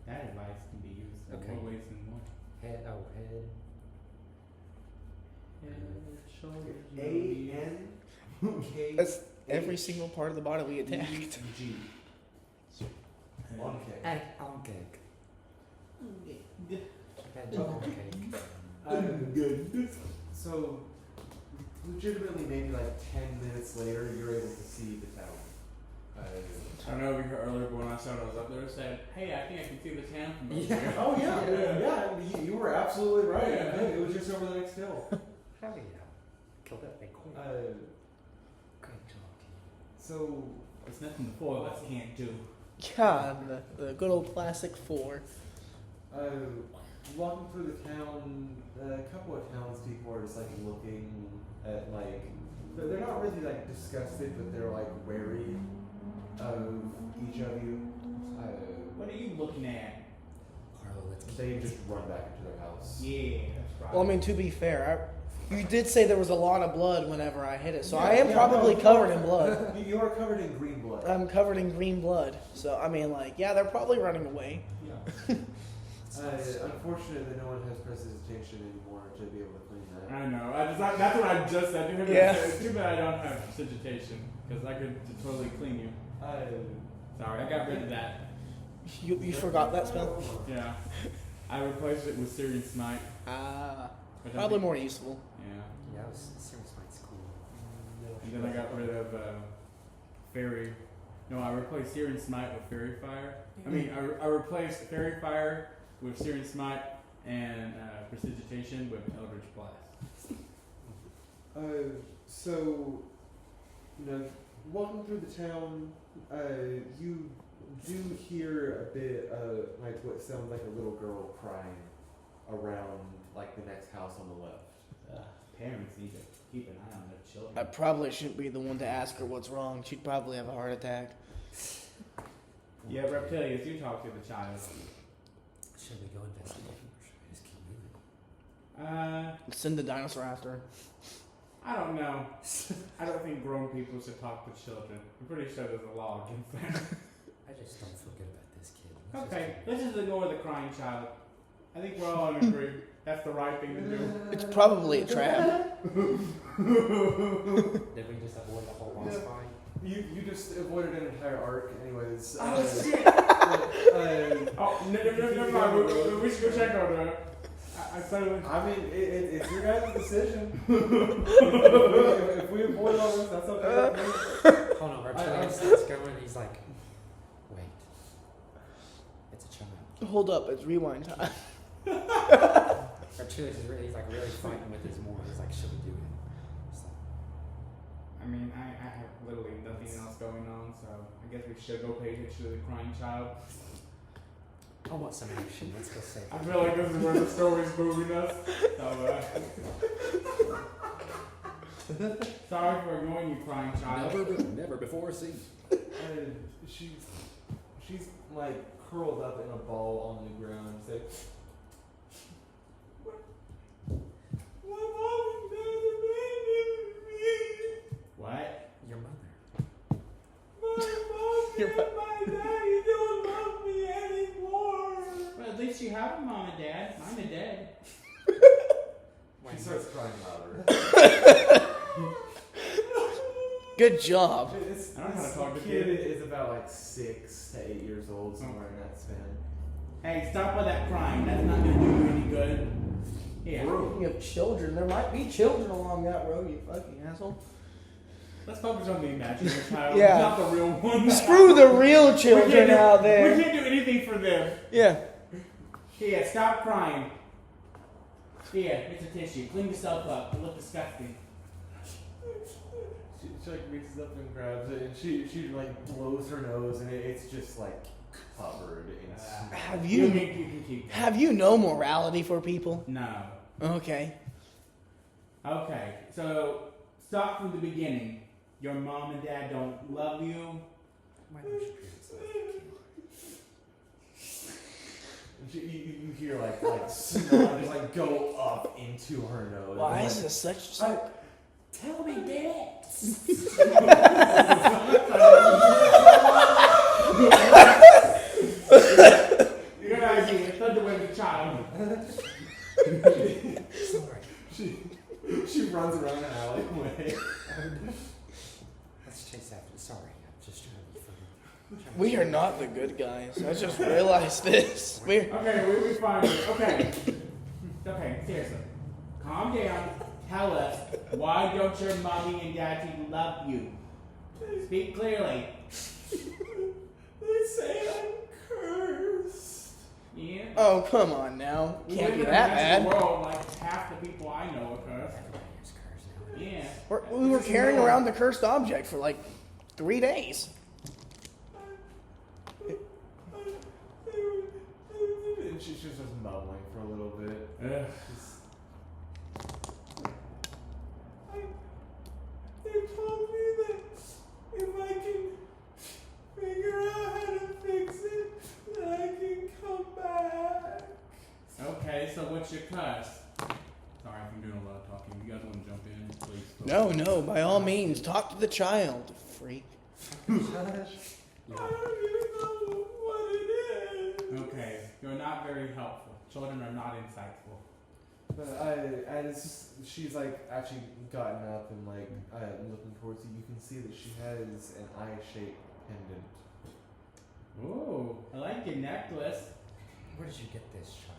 That advice can be used in Okay. more ways than one. Head. Oh, head. Head, shoulders, A-N-K. That's every single part of the body we attacked. G. On K. Egg on cake. Head Oh. on cake. Good. So, legitimately, maybe like 10 minutes later, you're able to see the town. I know over here earlier, but when I saw it, I was up there and said, "Hey, I think I can see the town from over Yeah. here." Oh yeah. You were absolutely right. Yeah. It was just over the next hill. Hell yeah. Killed that thing quick. Great job, team. So, It's nothing the four of us can't do. God, the good old classic 4. walking through the town, a couple of townspeople are just like looking at like they're not really like disgusted, but they're like wary of each of you. What are you looking at? Harlow, let's keep They it. just run back into their house. Yeah, that's right. Well, I mean, to be fair, you did say there was a lot of blood whenever I hit it, so Yeah, I am yeah, probably no, covered in blood. You are covered in green blood. I'm covered in green blood, so I mean, like, yeah, they're probably running away. Yeah. Unfortunate that no one has precipitation anymore to be able to clean that. I know. That's what I just said to him. Yeah. It's too bad I don't have precipitation because I could totally clean you. Sorry, I got rid of that. You forgot that spell? Yeah. I replaced it with Syrian Smite. Ah, which I probably think- more useful. Yeah. Yeah, that was serious might school. And then I got rid of Fairy. No, I replaced Syrian Smite with Fairy Fire. I mean, I replaced Fairy Fire with Syrian Smite and Precipitation with Eldritch Blast. So walking through the town, you do hear a bit like what sounds like a little girl crying around like the next house on the left. Parents need to keep an eye on their children. I probably shouldn't be the one to ask her what's wrong. She'd probably have a heart attack. Yeah, Reptilius, you talk to the child. Should we go investigate or should we just keep moving? Send the dinosaur after her. I don't know. I don't think grown people should talk to children. I'm pretty sure there's a law against that. I just don't feel good about this kid. Okay, let's just ignore the crying child. I think we're all in agreement. That's the right thing to do. It's probably a trap. Did we just avoid the whole boss fight? You just avoided an entire arc, anyways. Oh, shit! Oh, never mind. We should go check on her. I mean, it's your guys' decision. if we avoid all this, that's okay. Hold on, Reptilius starts going. He's like, wait, it's a child. Hold up, it's rewind time. Reptilius is really, he's like really fighting with his more. He's like, should we do it? It's like, I mean, I have literally nothing else going on, so I guess we should go pay attention to the crying child. I want some action. Let's go save I it. feel like this is where the story's moving us. So, sorry for ignoring you, crying child. Never before seen. She's like curled up in a ball on the ground. Say, What? Your mother. Your My daddy don't love me anymore. Well, at least you have a mom and dad. Mine are dead. she starts crying louder. Good job. I don't know how to talk to kid kids. is about like 6 to 8 years old, somewhere in that span. Hey, stop with that crying. That's not gonna do you any good. Yeah. Speaking of children, there might be children along that road, you fucking asshole. Let's focus on the imaginary child, Yeah. not the real one. Screw the real children out We there. can't do anything for them. Yeah. Here, stop crying. Here, it's a tissue. Clean yourself up. You look disgusting. She like reaches up and grabs it, and she like blows her nose, and it's just like covered in snow. Have you no morality for people? No. Okay. Okay, so start from the beginning. Your mom and dad don't love you. Why don't your parents love the kid? You hear like snot just like go up into her nose. Why is this such? Tell me, Dad. Good idea. Thunder with the child. Sorry. She runs around an alleyway. Let's chase after. Sorry, I'm just trying to be funny. We are not the good guys. I just realized this. We're Okay, we'll be fine. Okay. Okay, seriously. Calm down. Tell us, why don't your mommy and daddy love you? Speak clearly. They say I'm cursed. Yeah. Oh, come on now. We Can't live be in a that messy bad. world, like half the people I know are cursed. Everybody is cursed now. Yeah. We were carrying around the cursed object for like 3 days. And she's just mumbling for a little bit. Ugh. They told me that if I can figure out how to fix it, that I can come back. Okay, so what's your curse? Sorry, I'm doing a lot of talking. You guys want to jump in, please? No, by all means, talk to the child, freak. I don't even know what it is. Okay, you're not very helpful. Children are not insightful. But as she's like actually gotten up and like looking towards you, you can see that she has an eye-shaped pendant. Ooh, I like your necklace. Where did you get this child?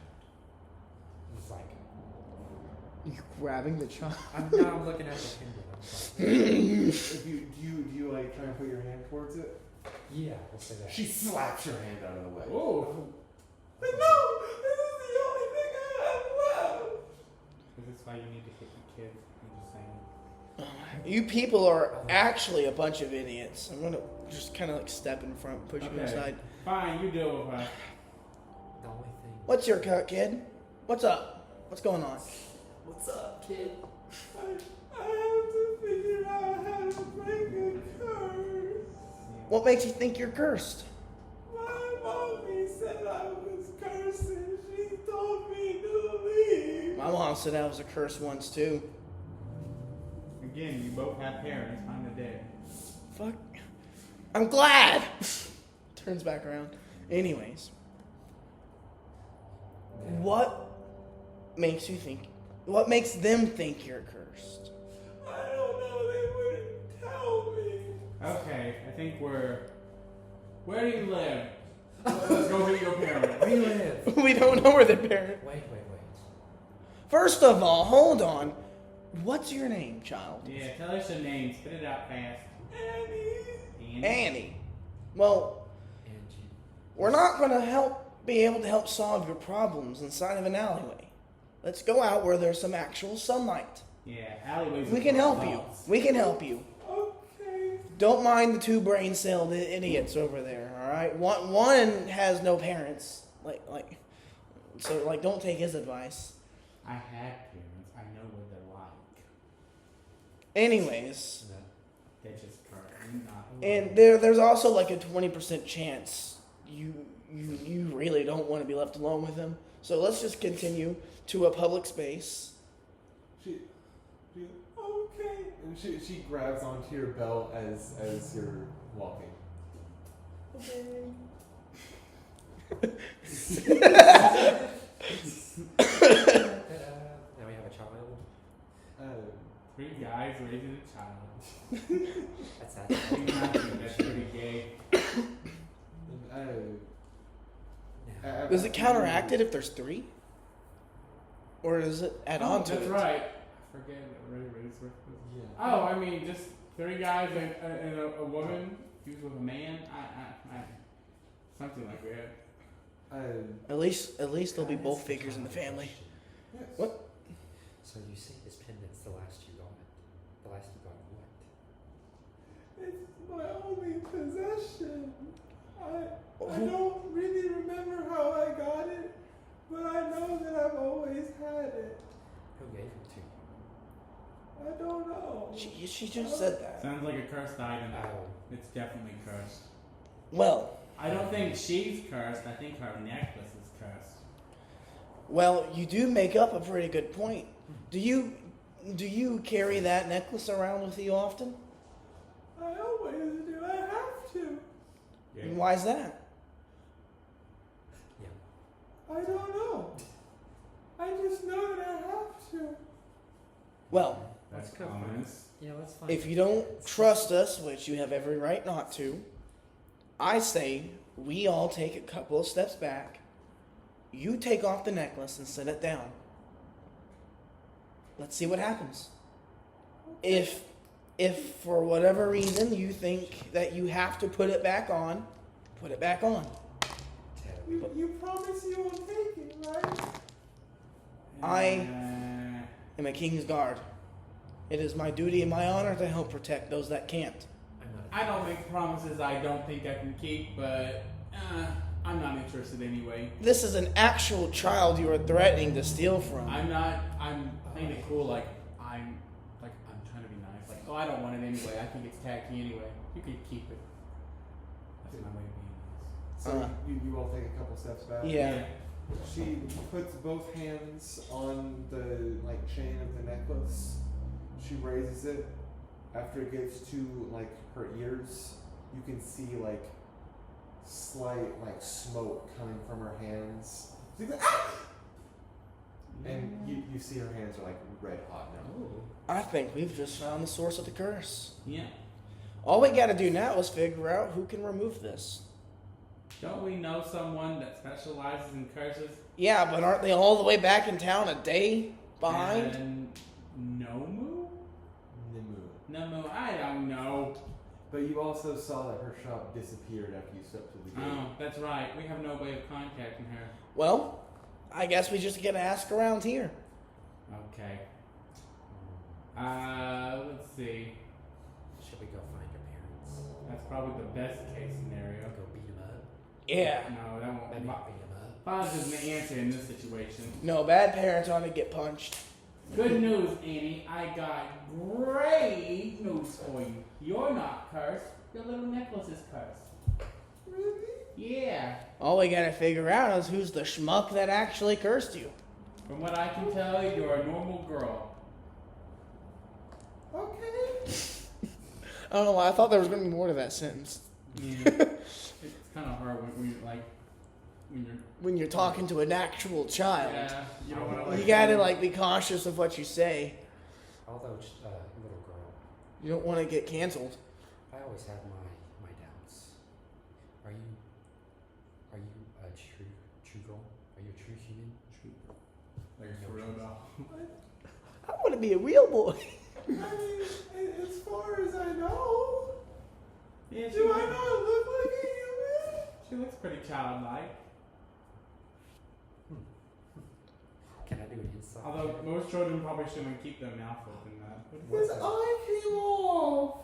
It's like, You grabbing the child? I'm looking at the pendant. I'm like, If you do you like try and put your hand towards it? yeah, we'll say that. She slaps your hand out of the way. Ooh. No, this is the only thing I have left. This is why you need to hit the kids. I'm just saying. You people are actually a bunch of idiots. I'm gonna just kind of like step in front, push you Okay. aside. Fine, you deal with her. The only thing. What's your cut, kid? What's up? What's going on? What's up, kid? I have to figure out how to break a curse. What makes you think you're cursed? My mommy said I was cursed and she told me to leave. My mom said I was a curse once too. Again, you both have parents. I'm the dead. Fuck. I'm glad. Turns back around. Anyways, what makes you think? What makes them think you're cursed? I don't know. They wouldn't tell me. Okay, I think we're. Where do you live? Let's go meet your parents. Where do you live? We don't know where they're parent. Wait. First of all, hold on. What's your name, child? Yeah, tell us your name. Spit it out fast. Annie. Annie. Well, Angie. we're not going to be able to help solve your problems inside of an alleyway. Let's go out where there's some actual sunlight. Yeah, alleyways. We can help you. We can help you. Okay. Don't mind the two brain-celled idiots over there, all right? One has no parents. So don't take his advice. I had parents. I know what they're like. Anyways, No. They're just currently not alive. and there's also like a 20% chance you really don't want to be left alone with him. So let's just continue to a public space. She okay. And she grabs onto your belt as you're walking. Now we have a child. Three guys raising a child. That's I think that's pretty gay. Does it counteract it if there's three? Or does it add on to That's it? right. I forget what it is. Yeah. Oh, I mean, just three guys and a woman. He was with a man. I something like that. At least they'll be both figures in the family. Yes. What? So you say this pendant's the last you got it. The last you got what? It's my only possession. I don't really remember how I got it, but I know that I've always had it. Who gave it to you? I don't know. She just said that. Sounds like a cursed item. Oh. It's definitely cursed. Well, I don't think she's cursed. I think her necklace is cursed. well, you do make up a pretty good point. Do you carry that necklace around with you often? I always do. I have to. And why is that? I don't know. I just know that I have to. Well, That's Let's go for ominous. Yeah, let's find if you don't trust us, which you have every right not to, I say we all take a couple of steps back. You take off the necklace and set it down. Let's see what happens. If for whatever reason you think that you have to put it back on, put it back on. You promise you won't take it, right? I am a king's guard. It is my duty and my honor to help protect those that can't. I don't make promises I don't think I can keep, but I'm not interested anyway. This is an actual child you are threatening to steal from. I'm playing it cool, I'm trying to be nice. Like, oh, I don't want it anyway. I think it's tacky anyway. You can keep it. That's my way of being nice. So you all take a couple steps back. Yeah. She puts both hands on the chain of the necklace. She raises it. After it gets to her ears, you can see slight smoke coming from her hands. She's like, ah! And you see her hands are red hot now. Ooh. I think we've just found the source of the curse. Yeah. All we gotta do now is figure out who can remove this. Don't we know someone that specializes in curses? Yeah, but aren't they all the way back in town a day behind? And Nomu? Nimu. Nomu, I don't know. But you also saw that her shop disappeared after you stepped through the gate. Oh, that's right. We have no way of contacting her. Well, I guess we just gotta ask around here. Okay. Let's see. Should we go find your parents? That's probably the best case scenario. Go beat them up? Yeah. No, that won't. Maybe not beat them up. Father's isn't the answer in this situation. No, bad parents ought to get punched. Good news, Annie. I got great news for you. You're not cursed. Your little necklace is cursed. Really? Yeah. All we gotta figure out is who's the schmuck that actually cursed you. From what I can tell, you're a normal girl. Okay. I don't know why. I thought there was gonna be more to that sentence. Yeah. It's kind of hard when When you're talking to an actual child, yeah, you don't want to you gotta be cautious of what you say. Although, little girl, You don't want to get canceled. I always have my doubts. Are you a true girl? Are you a true human? like for real though. I want to be a real boy. I mean, as far as I know, Yeah, do I not look like a human? She looks pretty childlike. Can I do an inside? Although most children probably shouldn't keep their mouth open. His eye came off.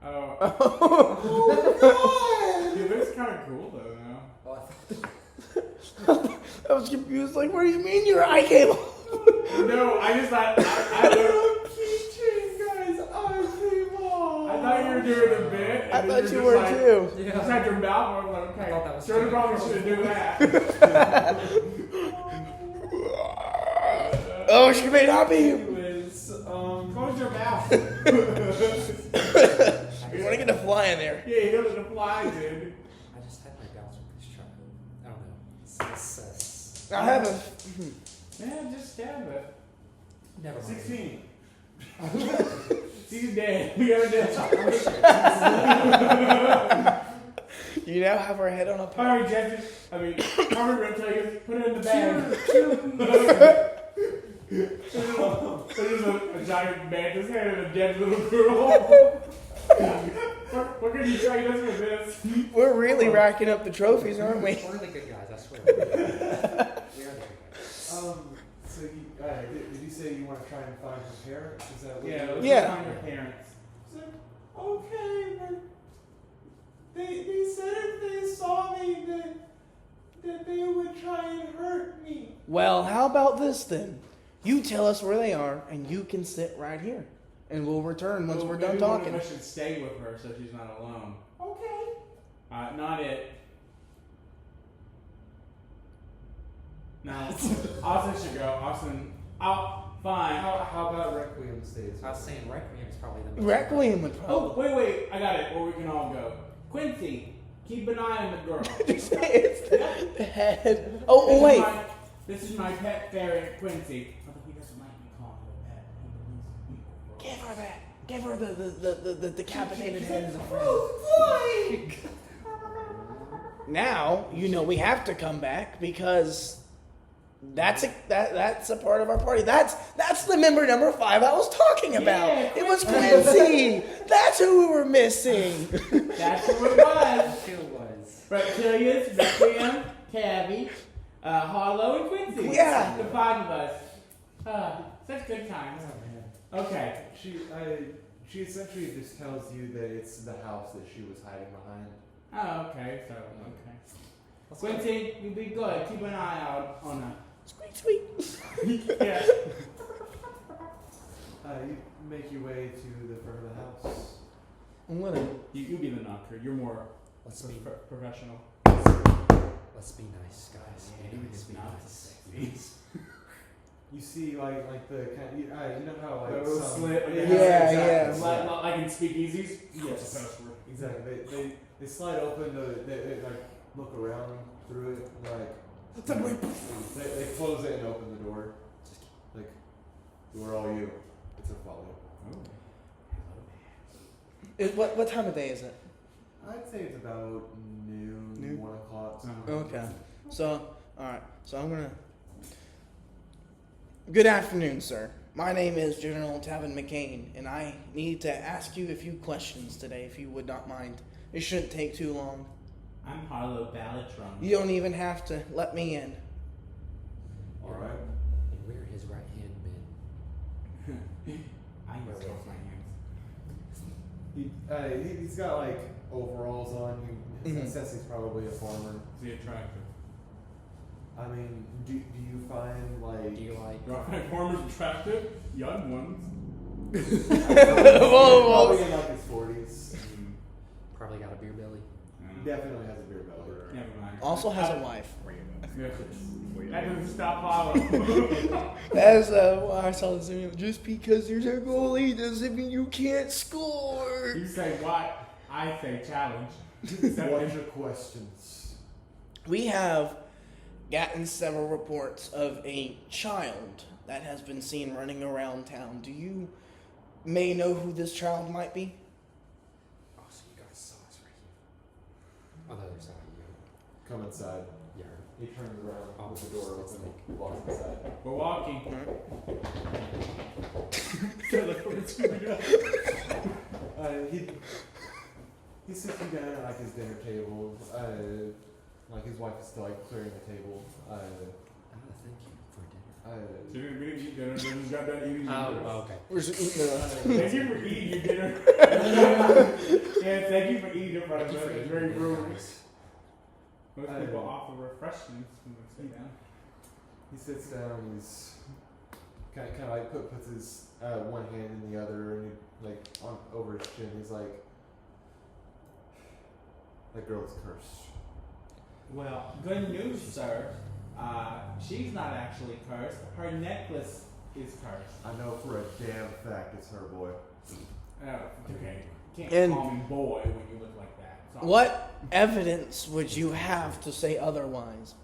Oh, Oh he looks kind of cool though. Oh, I thought I was confused. Like, what do you mean your eye came off? No, I just thought my keychain, guys, eye came off. I thought you were doing a bit. And I then thought you're you just were like, too. You just had your mouth open. Like, okay, I thought that was Jordan cute. probably shouldn't do that. Oh, she may not be. Anyways, Close your mouth. You want to get a fly in there? Yeah, you got the fly, dude. I just had my doubts with this child. I don't know. I haven't. Man, just stab it. Never mind. 16. She's dead. We got her dead. You now have her head on a pike. Alright, Jesse. Harvey will tell you, put it in the bag. There's a giant mantis head and a dead little girl. What can you train us with this? We're really racking up the trophies, aren't we? We're the good guys, I swear. We are the good guys. So did you say you want to try and find her parents? Is that what Yeah, you- let's Yeah. find her parents. So, okay, but they said if they saw me that they would try and hurt me. Well, how about this then? You tell us where they are, and you can sit right here, and we'll return once Well, we're done maybe one talking. of us should stay with her so she's not alone. Okay. Not it. No, Austin should go. Austin, fine. How about Requiem stays? I was saying Requiem is probably the most. Requiem would Oh, probably. wait, I got it. Or we can all go. Quincy, keep an eye on the girl. It's the head. Oh, wait. This is my pet ferret, Quincy. Although he doesn't like me calling her a pet. Give her that. Give her the decapitated head as a friend. Oh, Now you know we have to come back because that's a part of our party. That's the member number 5 I was talking about. Yeah, It was Quincy. That's who we were missing. That's who it was. Kill was. Reptilius, Requiem, Tabby, Harlow, and Quincy. Yeah. The 5 of us. Such good times. man. Okay. She essentially just tells you that it's the house that she was hiding behind. Oh, okay. So, okay. Quincy, you be good. Keep an eye out on her. Sweet. Yeah. You make your way to the front of the house. I'm gonna. You be the knocker. You're more Let's be professional. let's be nice, guys. Let's be nice. You see, like the kind. You know how A like little some, slit. Yeah. Like in speakeasies. Yes. Exactly. They slide open. They like look around through it. Like they close it and open the door. Like, who are all you? It's a follow. What time of day is it? I'd say it's about noon? 1 o'clock. Okay. So, alright. So I'm gonna. Good afternoon, sir. My name is General Tavin McCain, and I need to ask you a few questions today, if you would not mind. It shouldn't take too long. I'm Harlow Balatron. You don't even have to let me in. All right. And we're his right hand men. He's got like overalls on. He says he's probably a farmer. Is he attractive? I mean, do you find like? Do you like? Do I find farmers attractive? Young ones. Probably in like his 40s. Probably got a beer belly. Definitely has a beer belly. Never mind. Also has a wife. That doesn't stop following. That's why I saw this video. Just because there's a goalie doesn't mean you can't score. You say what? I say challenge. What's your questions? We have gotten several reports of a child that has been seen running around town. Do you may know who this child might be? Oh, so you guys saw us right here. On the other side, yeah. Come inside. Yeah. He turns around with the door open and walks inside. We're walking. He sits him down at like his dinner table. Like his wife is still like clearing the table. Thank you for dinner. So we didn't eat dinner, we just got done eating dinner. Oh, okay. We're just eating Thank you for eating your dinner. Yeah, thank you for eating in front of us. It's very rude. Most people offer refreshments when we sit down. He sits down. He's kind of like puts his one hand in the other and he, like on over his chin. He's like, "That girl's cursed." Well, good news, sir. She's not actually cursed. Her necklace is cursed. I know for a damn fact it's her, boy. Oh, okay. Can't And- call me boy when you look like that. Sorry. What evidence would you have to say otherwise?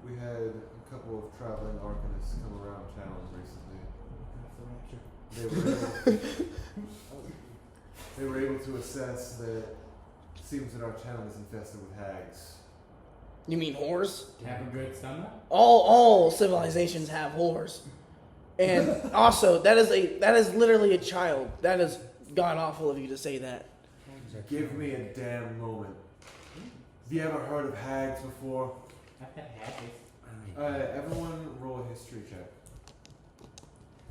We had a couple of traveling arcanists come around town recently. They were able to assess that it seems that our town is infested with hags. You mean whores? Have a good stomach? All civilizations have whores. And also, that is literally a child. That is god awful of you to say that. Give me a damn moment. Have you ever heard of hags before? I've had haggis. Everyone roll a history check.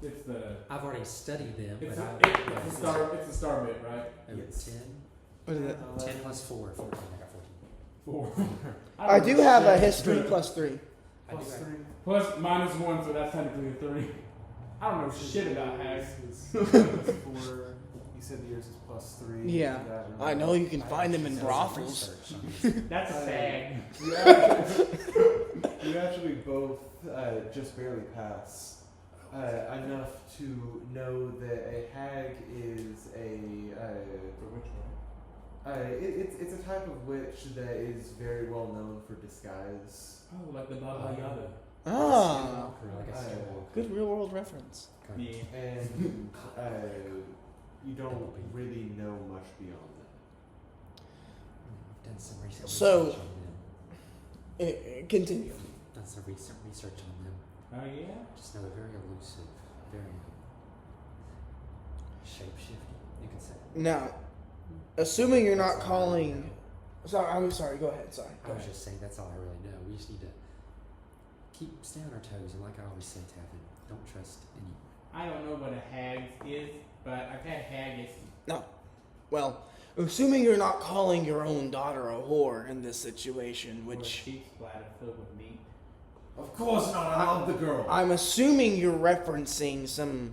It's the. I've already studied them, It's but it's a star bit, right? Yes. 10. What is it? 10 plus 4. 14. I got 14. 4. I do have a Shit. history plus 3. I do Plus have- 3. Plus minus 1, so that's technically a 3. I don't know shit about hags. Plus 4. You said yours is plus 3. Yeah. I know you can find them in Some brothels. research on this. That's a sag. You actually both just barely pass enough to know that a hag is it's a type of witch that is very well known for disguise. Oh, like the Baba Yaga. Ah, Like a skinwalker. good real world reference. Kind of. Yeah. And you don't really know much beyond that. I've done some recent So- research on them. Continue. Done some recent research on them. Oh yeah? Just know they're very elusive, very shape-shifting, you can say. Now, assuming you're not calling. Sorry, I'm sorry. Go ahead. Sorry. I Go was ahead. just saying that's all I really know. We just need to stay on our toes, and like I always say, Tavin, don't trust anyone. I don't know what a hag is, but I've had haggis. No. Well, assuming you're not calling your own daughter a whore in this situation, Or a which cheek splatter filled with meat. Of course not. I love the girl. I'm assuming you're referencing some.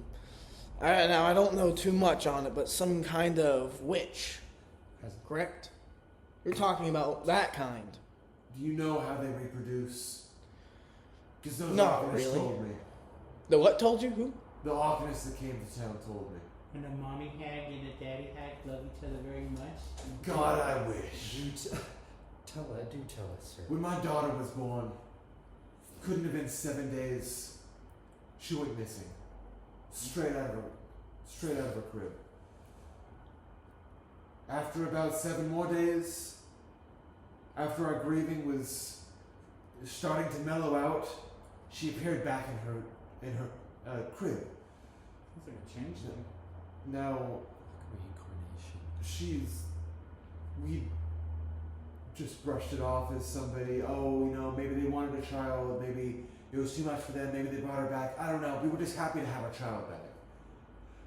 Now I don't know too much on it, but some kind of witch. Has Correct? You're talking about that kind. Do you know how they reproduce? Because those Not arcanists really. told me. The what told you? Who? The arcanists that came to town told me. And a mommy hag and a daddy hag love each other very much. God, I wish. tell us, sir. When my daughter was born, couldn't have been 7 days. She went missing. Straight out of her crib. After about 7 more days, after our grieving was starting to mellow out, she appeared back in her crib. It's like a change thing. Now Reincarnation. we just brushed it off as somebody, maybe they wanted a child, maybe it was too much for them, maybe they brought her back. I don't know. We were just happy to have our child back.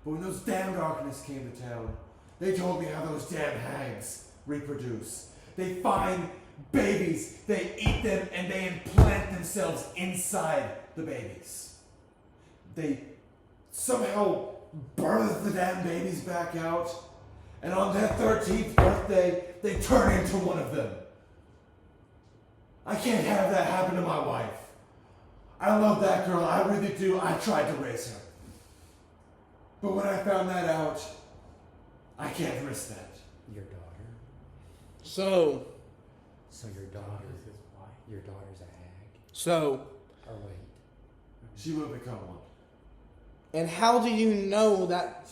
But when those damn darkness came to town, they told me how those damn hags reproduce. They find babies, they eat them, and they implant themselves inside the babies. They somehow birth the damn babies back out, and on their 13th birthday, they turn into one of them. I can't have that happen to my wife. I love that girl, I really do. I tried to raise her. But when I found that out, I can't risk that. Your daughter? So, Your daughter's a hag? so, Or wait. She will become one. and how do you know that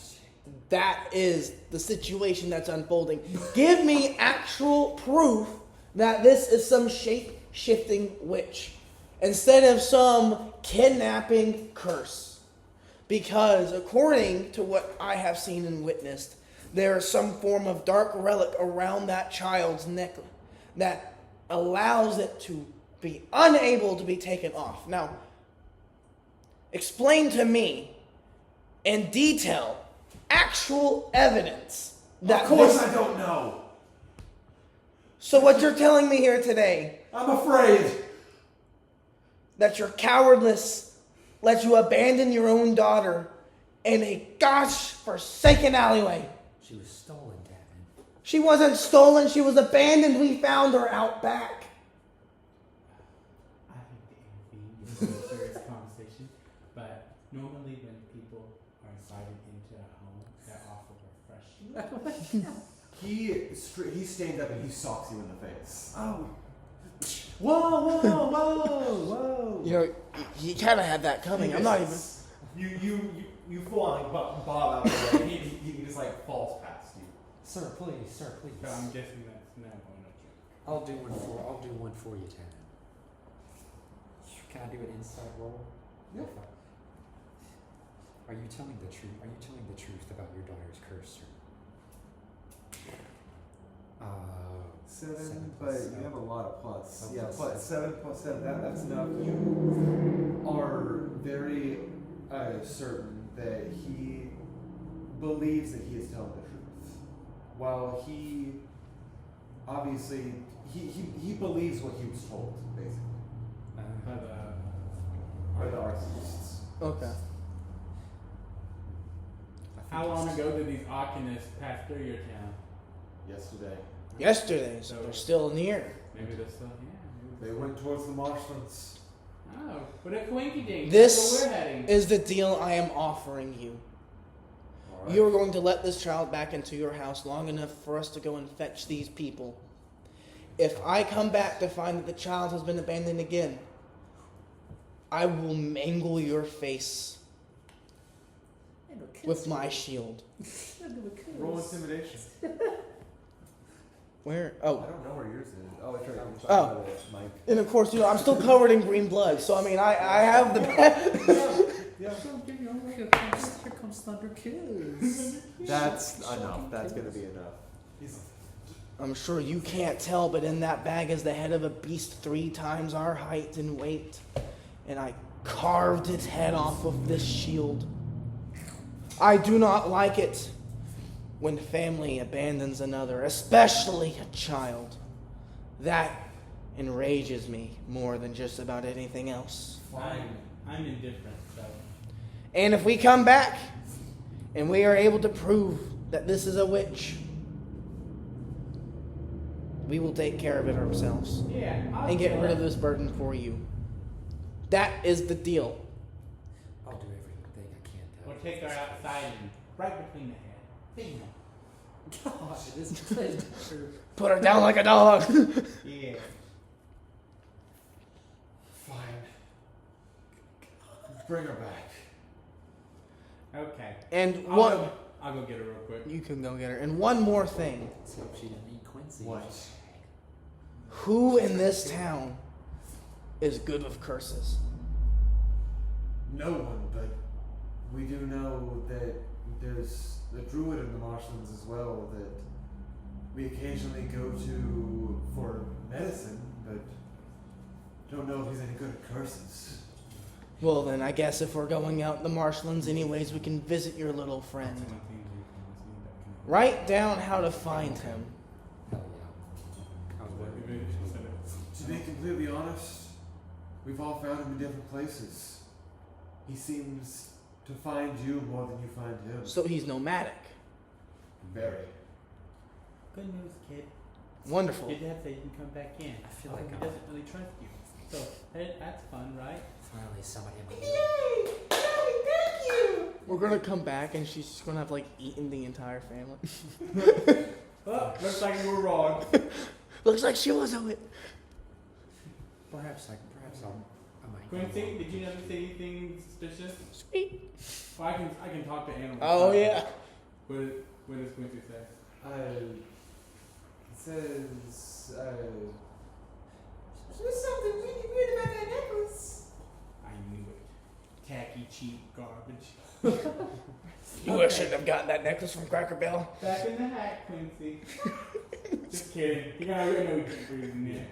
that is the situation that's unfolding? Give me actual proof that this is some shape-shifting witch instead of some kidnapping curse. Because according to what I have seen and witnessed, there is some form of dark relic around that child's neck that allows it to be unable to be taken off. Now, explain to me in detail actual evidence that Of course this- I don't know. So what you're telling me here today, I'm afraid. that your cowardness let you abandon your own daughter in a gosh-forsaken alleyway. She was stolen, Gavin. She wasn't stolen, she was abandoned. We found her out back. I hate to intervene in a serious conversation, but normally when people are invited into a home, they're offered refreshment. He stand up and he socks you in the face. Oh. Whoa. You know, he kind of had that coming. I'm not even... You full on like bob out of the way. He just like falls past you. Sir, please. But I'm guessing that's no one of you. I'll do one for you, Tad. Can I do an inside roll? Yeah. Are you telling the truth? Are you telling the truth about your daughter's curse, sir? 7, plus but seven. you have a lot of plus. Oh, Yeah, plus plus seven. 7 plus 7. That's enough. You are very certain that he believes that he is telling the truth. While he obviously he believes what he was told, basically, by the arsonists. Okay. How long ago did these Arcanists pass through your town? Yesterday, Yesterday, so they're still near. Maybe they're still here. they went towards the marshlands. Oh, what a coinky dink. This That's where we're heading. is the deal I am offering you. All right. You are going to let this child back into your house long enough for us to go and fetch these people. If I come back to find that the child has been abandoned again, I will mangle your face with my shield. Roll intimidation. Where? I Oh. don't know where yours is. Oh, it's right. Oh. Mike. And of course, you know, I'm still covered in green blood, so I mean, I have the Yeah. Here comes Thunder Kids. That's enough. That's gonna be enough. I'm sure you can't tell, but in that bag is the head of a beast 3 times our height and weight. And I carved its head off of this shield. I do not like it when family abandons another, especially a child. That enrages me more than just about anything else. I'm indifferent, so. And if we come back and we are able to prove that this is a witch, we will take care of it ourselves Yeah, I'll and get kill rid her. of this burden for you. That is the deal. I'll do everything I can to We'll help. take her outside and right between the head. Bam. Gosh, it is good. Put her down like a dog. Yeah. Fine. Bring her back. Okay. And I'll go get her real quick. you can go get her. And one more thing. Let's hope she didn't eat Quincy. What? Who in this town is good with curses? No one, but we do know that there's a druid in the marshlands as well that we occasionally go to for medicine, but don't know if he's any good at curses. Well, then, I guess if we're going out in the marshlands anyways, we can visit your little That's friend. one thing you can see that Write down how to find him. Hell yeah. I was can. wondering. To be completely honest, we've all found him in different places. He seems to find you more than you find him. So he's nomadic. Very. Good news, kid. Wonderful. Your dad said you can come back in. I feel Although like he doesn't really trust you. So that's fun, right? Finally, somebody in my We're gonna come back and she's just gonna have like eaten the entire family. Oh, looks like you were wrong. Looks like she was a wit. Perhaps I might. Quincy, did you notice anything suspicious? Sweet. Well, I can talk to animals. Oh yeah. What does Quincy say? It says, there's something really weird about that necklace. I knew it. Tacky, cheap garbage. You shouldn't have gotten that necklace from Cracker Barrel. Back in the hat, Quincy. Just kidding. You know, I know we can breathe in there.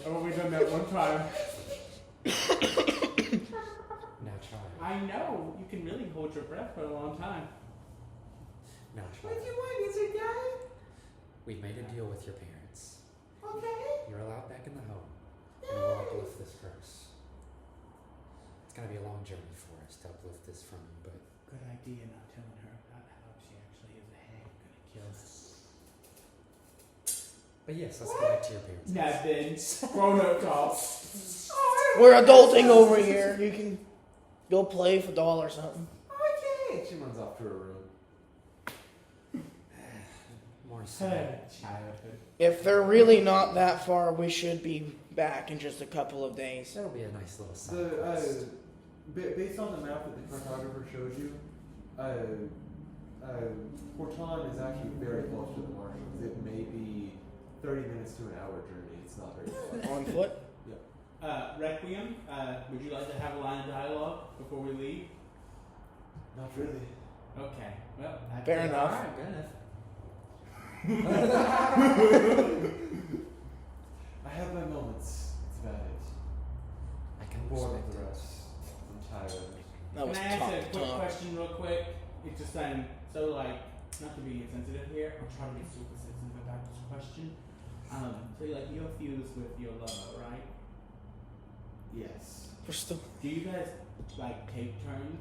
I've only done that one time. Now try. I know. You can really hold your breath for a long time. Now try. What do you want, is it guy? We've made a deal with your parents. Okay. You're allowed back in the home. And we'll uplift this curse. It's gonna be a long journey for us to uplift this from you, but Good idea not telling her about how she actually is a hag gonna kill us. yes, let's go back to your parents. Nothing. Grown up talk. We're adulting over here. You can go play for doll or something. Okay. She runs off to her room. More sad. Childhood. If they're really not that far, we should be back in just a couple of days. That'll be a nice little side The, quest. based on the map that the cartographer showed you, Porton is actually very close to the marshlands. It may be 30 minutes to an hour journey. It's not very far. On foot? Requiem, would you like to have a line of dialogue before we leave? Not really. Okay. Well, that's Fair it. enough. All right, good enough. I have my moments. That's about it. I can I'm bored respect with the it. rest. I'm tired of it. That was Can I ask a quick top. question real quick? It's just so like, not to be insensitive here, I'll try to be super sensitive about this question. So you're fused with your lover, right? Yes. We're still. Do you guys like take turns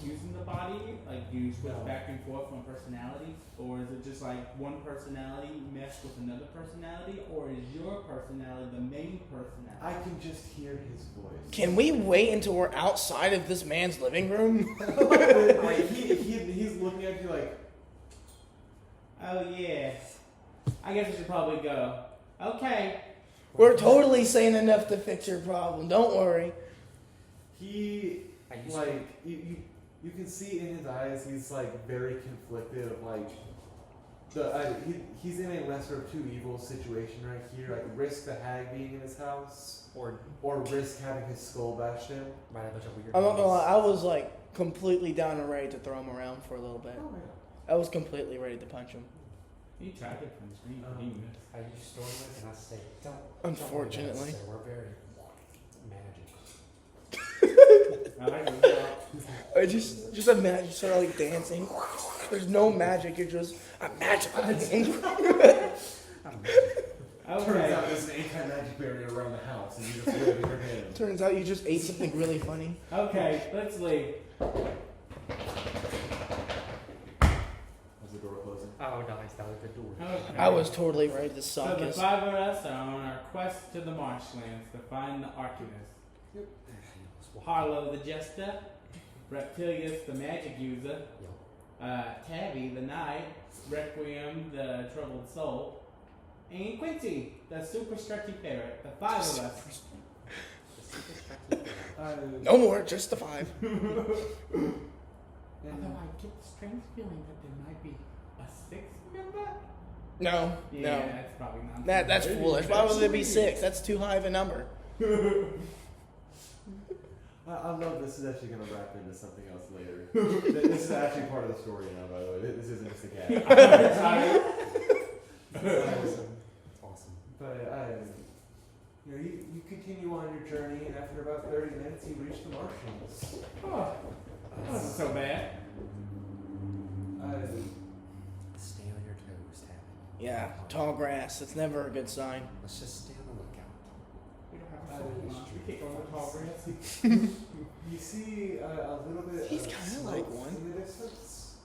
using the body? Like do you switch No. back and forth on personalities? Or is it just like one personality messed with another personality? Or is your personality the main personality? I can just hear his voice. Can we wait until we're outside of this man's living room? Like, he's looking at you like, Oh yeah. I guess we should probably go. Okay. We're totally saying enough to fix your problem. Don't worry. he, I used like, you can see in his eyes, he's like very conflicted of like, he's in a lesser of two evils situation right here. Like, risk the hag being in his house, or risk having his skull bashed in. by a bunch of weird I'm not gonna noise. lie, I was like completely down and ready to throw him around for a little bit. Oh, I was completely ready to punch him. You tried to punch me. Um, You missed. I use Stormwind and I say, don't. Unfortunately. Don't worry about it, sir. We're very magic. I like it. I just imagine sort of like dancing. There's no magic, you're just a magic. Turns Okay. out there's an anti-magic barrier around the house, and you just live in your hand. Turns out you just ate something really funny. Okay, let's leave. Was the door closing? Oh, nice. That was a good door. Okay. I was totally ready to So suck the his. 5 of us are on our quest to the marshlands to find the Arcanist. Harlow the Jester, Reptilius the Magic User, Tabby the Knight, Requiem the Troubled Soul, and Quincy the Super Stretchy Ferret. The 5 of us. No more, just the 5. Although I get the strange feeling that there might be a 6th member. No, Yeah, no. that's probably not. That's foolish. Why would there be 6? That's too high of a number. I love this is actually going to wrap into something else later. This is actually part of the story now, by the way. This isn't just a gag. Awesome. Awesome. But you continue on your journey, and after about 30 minutes, you reach the Martians. Oh, that wasn't so bad. Stay on your toes, Tabby. Yeah, tall grass. It's never a good sign. Let's just stay on the lookout. We don't have a Pokemon. We can't go on the tall grass. You see a little bit He's of kinda like smoke one. in the distance.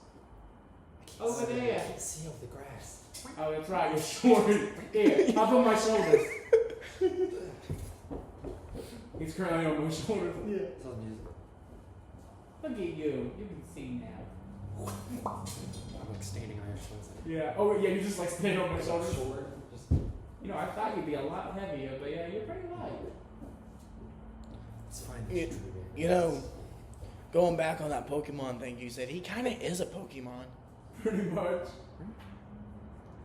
Over I there. can't see over the grass. Oh, that's right. You're short. Here, up on my shoulders. He's currently on my shoulders. Yeah. It's all music. Look at you. You can see now. I'm like standing on your shoulders. Yeah. Oh, yeah. You just like stand on my shoulders. Shoulder. Just You know, I thought you'd be a lot heavier, but yeah, you're pretty light. it's fine. You- You know, going back on that Pokemon thing you said, he kind of is a Pokemon. Pretty much.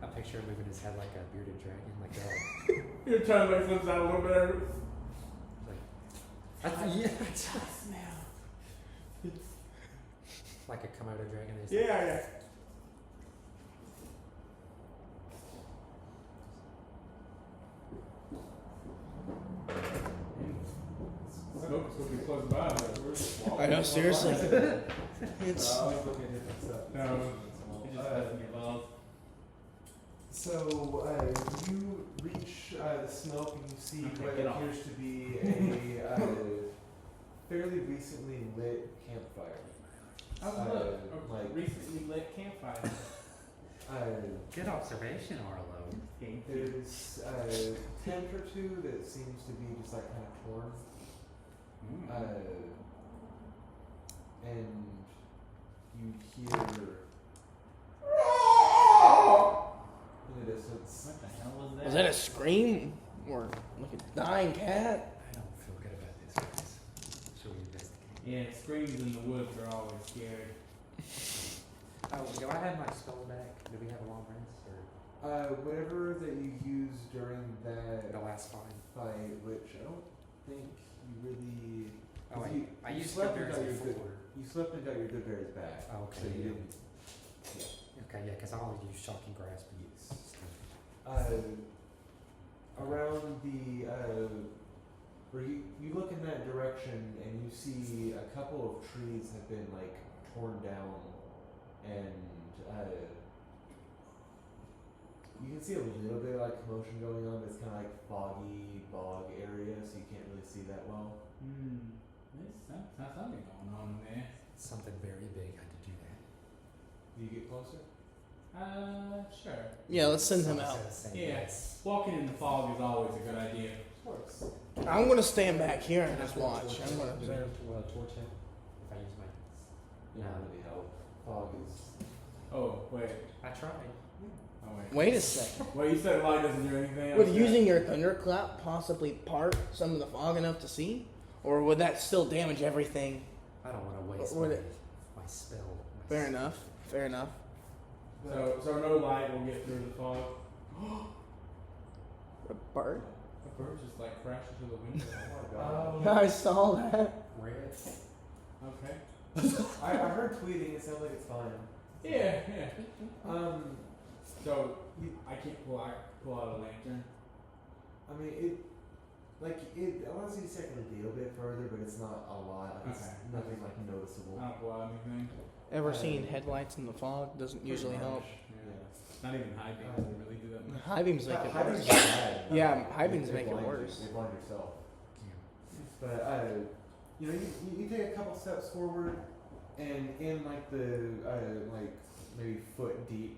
I picture him moving his head like a bearded dragon, like Your tongue like slips out a little bit. yeah, Just now. like a Komodo dragon. Yeah, yeah. Smoke's gonna be close by. I know, seriously. It's I was looking at different stuff. No, it's just busting your balls. So you reach the smoke and you see Okay, what get off. appears to be a fairly recently lit campfire. Oh, look. A like- recently lit campfire. Good observation, Arlo. There's a tent or two that seems to be just like kind of torn. And you hear in the distance. What the hell was that? was that a scream or like a dying cat? I don't feel good about this, guys. Should we investigate? Yeah, screams in the woods are always scary. Oh, do I have my spell back? Do we have a long rest or Whatever that you used during that the last fight? fight, which I don't think you really. Oh, you, I you used slept good and berries got your good. before. You slept and got your good berries back. Oh, okay, So you yeah. didn't. Okay, yeah, because I only use shocking grasp. Around the where you look in that direction and you see a couple of trees have been like torn down, and you can see a little bit of like commotion going on, but it's kind of like foggy bog area, so you can't really see that well. There's something going on in there. Something very big had to do that. Do you get closer? Sure. Yeah, let's send him out. Yeah. Walking in the fog is always a good idea. Of course. I'm gonna stand back here and just watch. I'm gonna observe. Torch him if I use my. It doesn't really help. Fog is. Oh, wait. I tried. Oh, wait. Wait a second. Well, you said light doesn't do anything. Would else. using your thunderclap possibly part some of the fog enough to see, or would that still damage everything? I don't want to waste Would my, it- my spell. Fair enough. Fair enough. So no light will get through the fog. A bird? A bird just like crashed into the window. Oh my Yeah, I saw that. Red. Okay. I heard tweeting. It sounds like it's fine. Yeah, yeah. So I can't pull out a lantern. I mean, I want to see the second a little bit further, but it's not a lot. Like, it's Okay. nothing like noticeable. I don't pull out anything. Ever seen headlights in the fog? Doesn't usually help. Yeah. Not even high beams would really do that much. High beams make it High beams worse. are bad. Yeah, high They- beams they make it blind you. worse. They blind yourself. But you take a couple steps forward, and in like the like maybe foot deep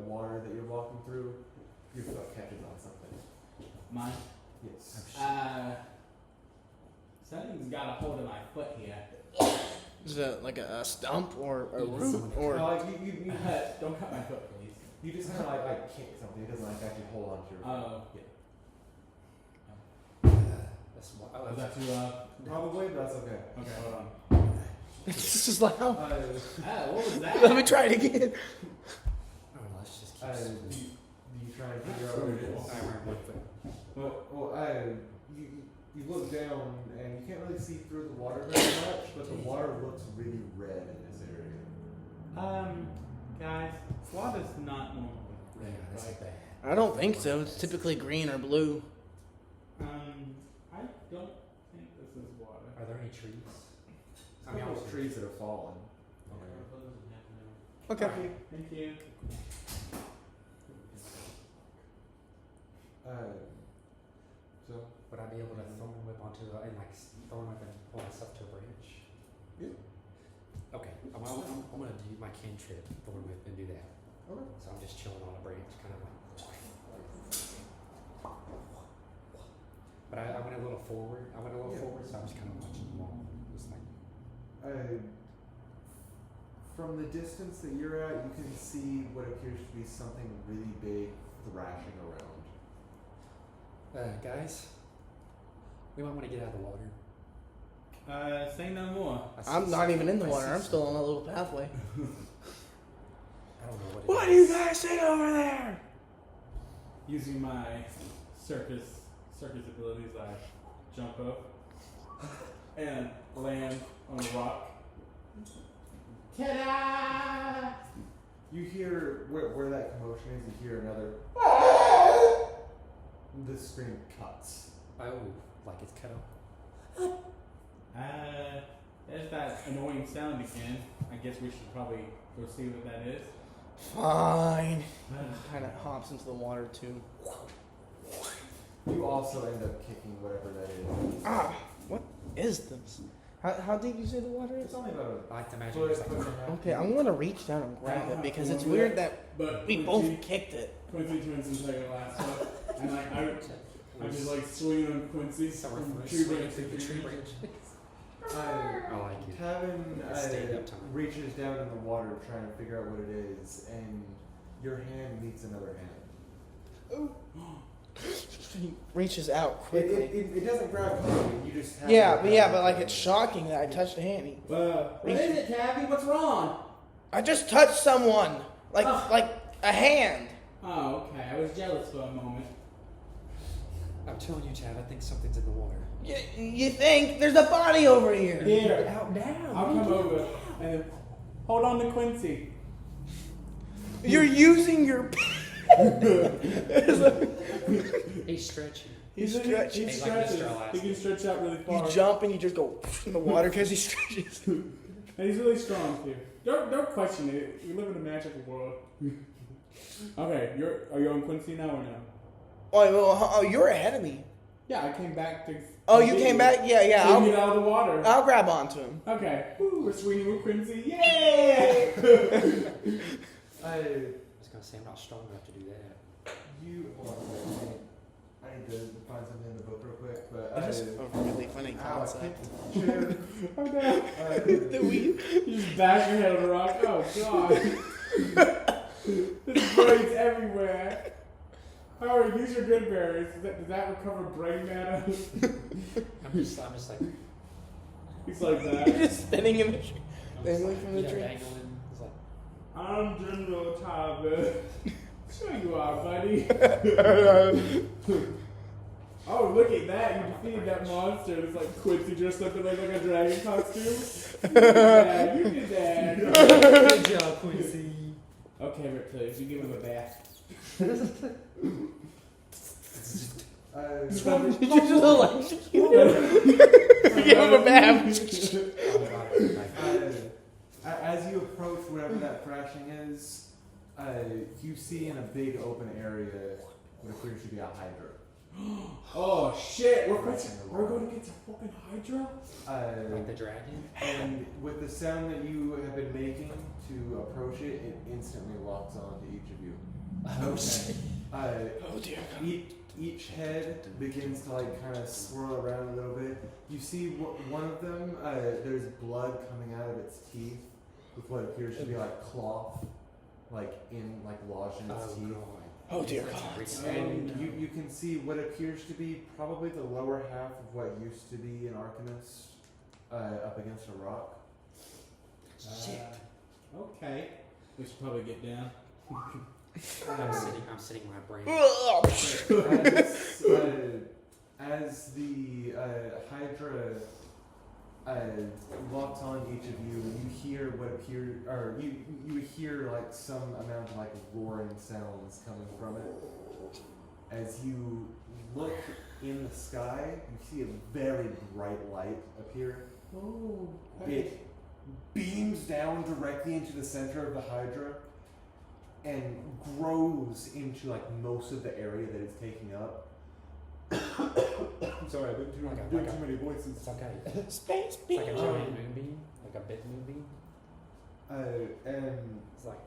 water that you're walking through, your foot catches on something. Mine. Yes. Something's got a hold of my foot here. Is it like a stump or a Even root someone- or? Like you Don't cut my foot, please. you just kind of like kick something. It doesn't like actually hold on to your foot. That's why. Was that too loud? Probably, but that's okay. Okay, hold on. It's just loud. What was that? Let me try it again. Oh, let's just keep. Do you try and figure out what it is? I remember one foot. Well, you look down and you can't really see through the water very much, but the water looks really red in this area. Guys, water's not normally Yeah, red, that's right? bad. I don't think so. It's typically green or blue. any trees? I mean, also- trees that have fallen. Okay. Thank you. So Would I be able to throw my whip onto and like throw my whip and pull myself to a branch? Yeah. Okay, I'm gonna do my cantrip, throw my whip and do that. Okay. So I'm just chilling on a branch, kind of like. But I went a little forward. I went a little Yeah. forward, so I was kind of watching you all. Just like, from the distance that you're at, you can see what appears to be something really big thrashing around. guys, we might want to get out of the water. Say no more. I see I'm not even in the I water. see I'm still on a little pathway. I don't know what. What do you guys see over there? Using my circus abilities, I jump up and land on a rock. Ta-da! You hear where that commotion is. You hear another. The scream cuts. Oh, like it's cut off. There's that annoying sound again. I guess we should probably go see what that is. Fine. Kind of hops into the water too. You also end up kicking whatever that is. Ah, what is this? How deep you say the water It's is? only about I like to a imagine foot, it's like. foot and a half. Okay, I'm gonna reach down and grab it because it's weird that But we both kicked it. Quincy turns into like a last one, and like I just like swing on Quincy Summer from first, tree swing branch through to the tree tree branch. Uh, I like it. Kevin Stayed up time. reaches down in the water trying to figure out what it is, and your hand meets another hand. He reaches out It, quickly. it doesn't grab you, you just have Yeah, your but yeah, hand but like in it's it. shocking that I touched a hand. What is it, Tabby? What's wrong? I just touched someone, like a hand. Oh, okay. I was jealous for a moment. I'm telling you, Chad, I think something's in the water. You think there's a body over here? Here, Out now. I'll come over and hold on to Quincy. You're using your. He's stretching. He's He stretching. He's like stretches. Mr. Elastic. He can stretch out really far. You jump and you just go in the water because he stretches. And he's really strong too. Don't question it. You live in a magical world. Okay, are you on Quincy now or no? Oh, you're ahead of me. Yeah, I came back to. Oh, you came back? Yeah. To I'll get out of the water. I'll grab onto him. Okay. Woo, we're swinging with Quincy. Yay! I was gonna say I'm not strong enough to do that. Hold on a second. I need to find something in the book real quick, but It's just a really funny ow, I concept. kicked the chair. Oh no. The weed. You just bash your head on a rock. Oh god. There's brains everywhere. Howard, use your good berries. Does that recover brain matter? I'm just like, He's like You're that. just spinning in the tree. I'm Dangling just from like, the tree. dangling. It's like, I'm General Tyler. Sure you are, buddy. Oh, look at that. You defeated that monster. It's like Quincy dressed up in like a dragon costume. You did that. good job, Quincy. Okay, Reptiles, you give him a bath. Did you just like give him a bath? As you approach whatever that thrashing is, you see in a big open area what appears to be a hydra. Oh shit, we're going to get to fucking Hydra? Like the dragon. And with the sound that you have been making to approach it, it instantly locks on to each of you. Oh shit. Oh dear God. Each head begins to like kind of swirl around a little bit. You see one of them, there's blood coming out of its teeth with what appears to be like cloth, like lodged in its Oh teeth. god. Oh dear God. And you can see what appears to be probably the lower half of what used to be an Arcanist up against a rock. Shit. Okay. We should probably get down. I'm sitting my brain. As the Hydra locks on each of you, you hear what appear, or you hear like some amount of like roaring sounds coming from it, as you look in the sky, you see a very bright light appear. Oh, It beams down directly into the center of the Hydra and grows into like most of the area that it's taking up. I'm sorry, I've been doing too many voices. It's okay. Space It's like a beam. giant moonbeam, like a bit moonbeam. And It's like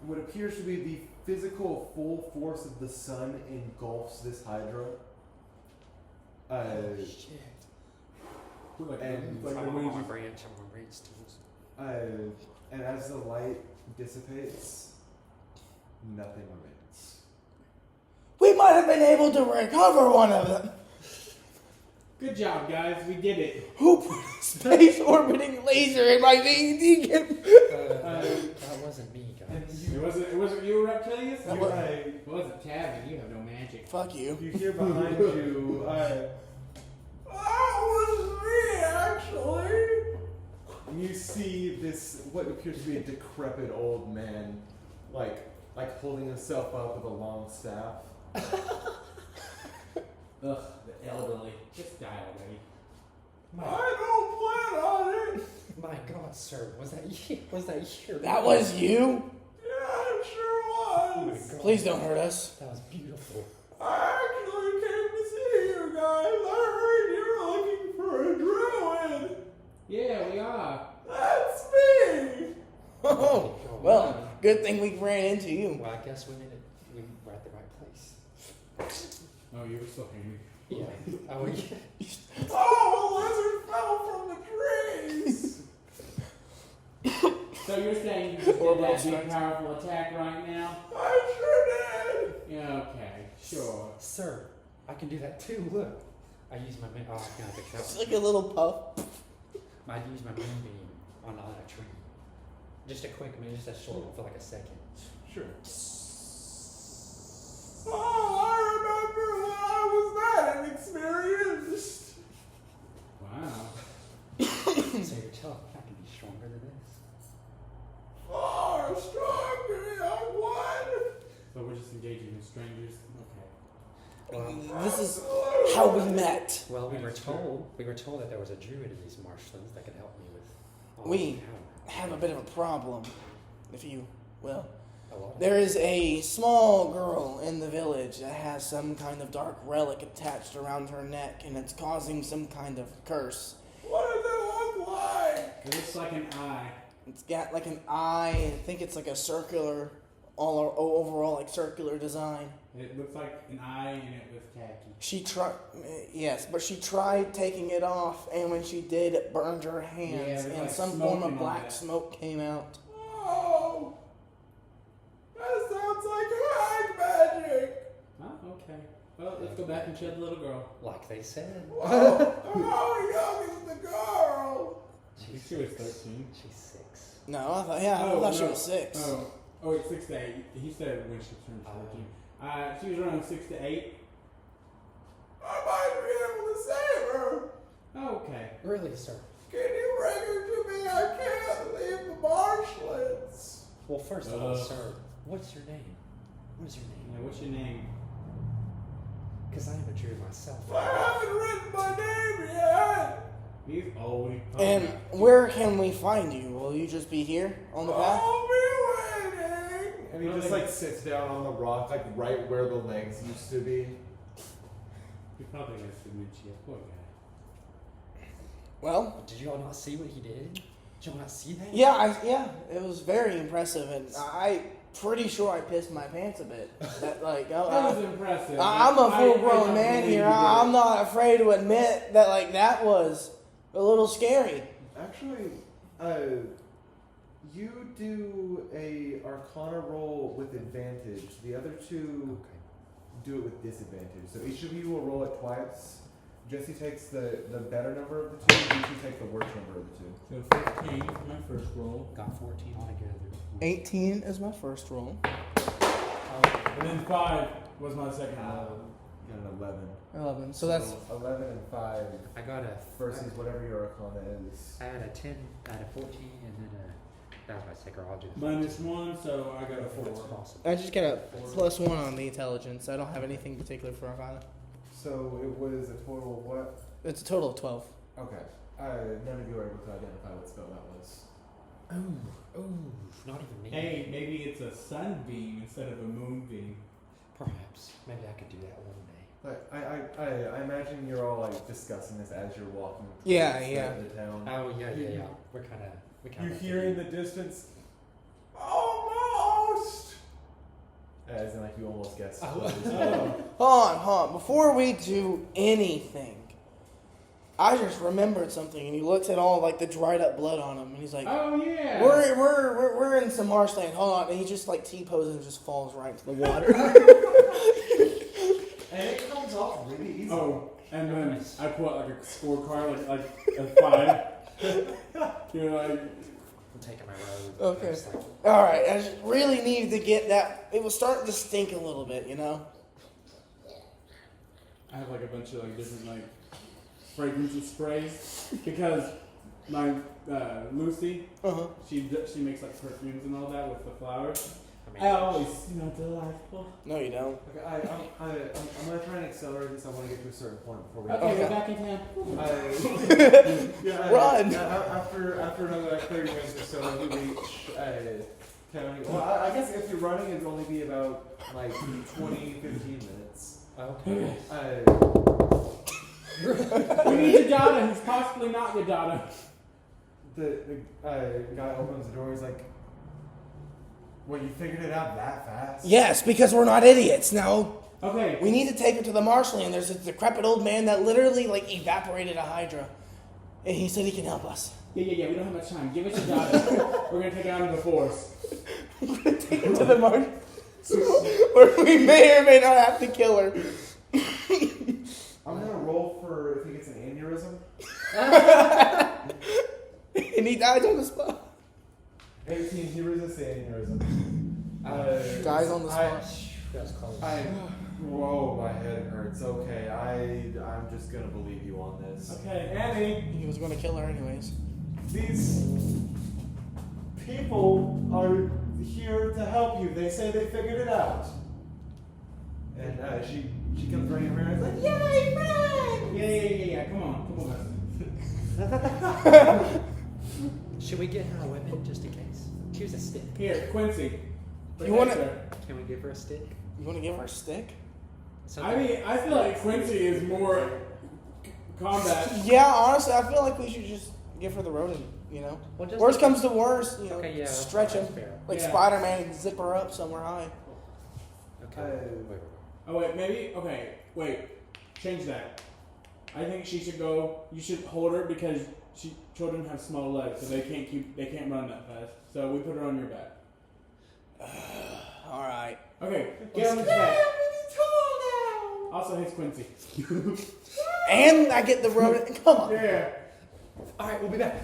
what appears to be the physical full force of the sun engulfs this Hydra. Shit. And I'm on my branch. I'm on branch tools. and as the light dissipates, nothing remains. We might have been able to recover one of them. good job, guys. We did it. Who put a space orbiting laser in my veins? That wasn't me, guys. It wasn't you, Reptilius? That You- was- it wasn't Tavin. You have no magic. Fuck you. You hear behind you, that was me, actually. And you see this, what appears to be a decrepit old man, like holding himself up with a long staff. Ugh, the elderly. Just die already. My, don't plan on it. my God, sir, was that you? Was that you? That was you? Yeah, it sure Oh my was. God. Please don't hurt us. That was beautiful. I actually came to see you guys. I heard you were looking for a druid. Yeah, we are. That's me. Oh, well, good thing we ran into you. Well, I guess we made it. We were at the right place. Oh, you were still hanging. Yeah. Oh, yeah. Oh, a lizard fell from the trees. So you're saying you just Or did that about big powerful attack right now? I sure did. Yeah, okay, sure. Sir, I can do that too. Look. I use my moon. Oh, I can't pick It's that. like a little puff. I use my moonbeam on a tree. Just a quick, just a short one for like a second. Sure. Oh, I remember when I was that inexperienced. Wow. So you're telling me I can be stronger than this? Far stronger, young one. So we're just engaging with strangers? Okay. Well, This is how we met. well, we were told that there was a druid in these marshlands that could help me with all We this power. have a bit of a problem, if you will. A lot of There is a small girl in the village that has some kind of dark relic attached around her neck, and it's causing some kind of curse. What does it look like? It looks like an eye. It's got like an eye, and I think it's like a circular, overall like circular design. It looks like an eye and it was tacky. She tried, yes, but she tried taking it off, and when she did, it burned her hands, Yeah, there's and like some smoke form of and all black that. smoke came out. Oh, that sounds like hag magic. Oh, okay. Well, let's go back and shed the little girl. like they said. Whoa, how young is the girl? She was 13. She's 6. No, I thought she no. was 6. Oh, wait, 6 to 8. He said when she turned 14. She was around 6 to 8. I might be able to save her. Oh, okay. Really, sir? Can you bring her to me? I can't leave the marshlands. Well, first of all, sir, what's your name? What is your Yeah, name? what's your name? Because I am a druid myself. I haven't written my name yet. He's old. He's And where can we find you? Will you just be here on the path? I'll be waiting. And he just like sits down on the rock, like right where the legs used to be. He probably has dementia. Poor guy. Well, Did you all not see what he did? Did you all not see that? yeah, it was very impressive, and I pretty sure I pissed my pants a bit. That like, That was impressive. I'm a I full-grown don't man believe here. you did. I'm not afraid to admit that like that was a little scary. Actually, you do a Arcana roll with advantage. The other two Okay. do it with disadvantage. So each of you will roll it twice. Jesse takes the better number of the two. You two take the worst number of the two. So 15 is my first roll. Got 14 altogether. 18 is my first roll. And then 5 was my second roll. And an 11. 11. So that's 11 and 5 I got a versus whatever your Arcana is. I had a 10, I had a 14, and then That was my psychology. -1, so I got a 4. Awesome. I just got a +1 on the intelligence. I don't have anything particular for Arcana. So it was a total of what? It's a total of 12. Okay. None of you are able to identify what spell that was. Ooh, not even me. Hey, maybe it's a sunbeam instead of a moonbeam. Perhaps. Maybe I could do that one day. But I imagine you're all like discussing this as you're walking. Yeah, towards yeah. The town. Oh yeah. We kind You of. hear in the distance, almost. As in, like you almost guessed. Oh. Hold on. Before we do anything, I just remembered something, and he looks at all like the dried up blood on him, and he's like, Oh yeah. "We're in some marshland. Hold on." And he just like T-poses and just falls right into the water. And it comes off really easy. Oh, and then I pull out like a scorecard, like a 5. You're like, I'm taking my robe. Okay. I'm just like, All right, I just really needed to get that. It was starting to stink a little bit, you know. I have like a bunch of like different like fragrance sprays because my Lucy, she makes like perfumes and all that with the flowers. I always smell delightful. No, you don't. Okay, I'm gonna try and accelerate this. I want to get to a certain point before we. Okay, we're back in town. Run. After another 30 minutes or so, we reach county. Well, I guess if you're running, it'd only be about like 20, 15 minutes. okay. We need your daughter, who's possibly not your daughter. The guy opens the door. He's like, "Well, you figured it out that fast?" Yes, because we're not idiots. Now Okay. we need to take her to the marshland. There's a decrepit old man that literally like evaporated a hydra, and he said he can help us. Yeah. We don't have much time. Give us your daughter. We're gonna take her out into the forest. We're gonna take her to the marshland, where we may or may not have to kill her. I'm gonna roll for if he gets an aneurysm. And he dies on the spot. 18. He resists the aneurysm. Dies on the spot. That was close. Whoa, my head hurts. Okay, I'm just gonna believe you on this. Okay, Annie. He was going to kill her anyways. These people are here to help you. They say they figured it out. And she comes running around and is like, "Yay, friend!" Yeah. Come on, Should we get her a weapon just in case? Here's a stick. Here, Quincy. You wanna- Can we give her a stick? You want to give her a stick? I mean, I feel like Quincy is more combat. Yeah, honestly, I feel like we should just give her the rodent, you know? Well, just Worst comes to worst, you know, Okay, yeah. stretch him. that's fair. Like Yeah. Spider-Man and zip her up somewhere high. Okay. Wait. Oh wait, maybe. Okay, wait. Change that. I think she should go. You should hold her because children have small legs, so they can't run that fast. So we put her on your back. All right. Okay, get on his back. Also, his Quincy. And I get the rodent. Come on. Yeah. All right, we'll be back.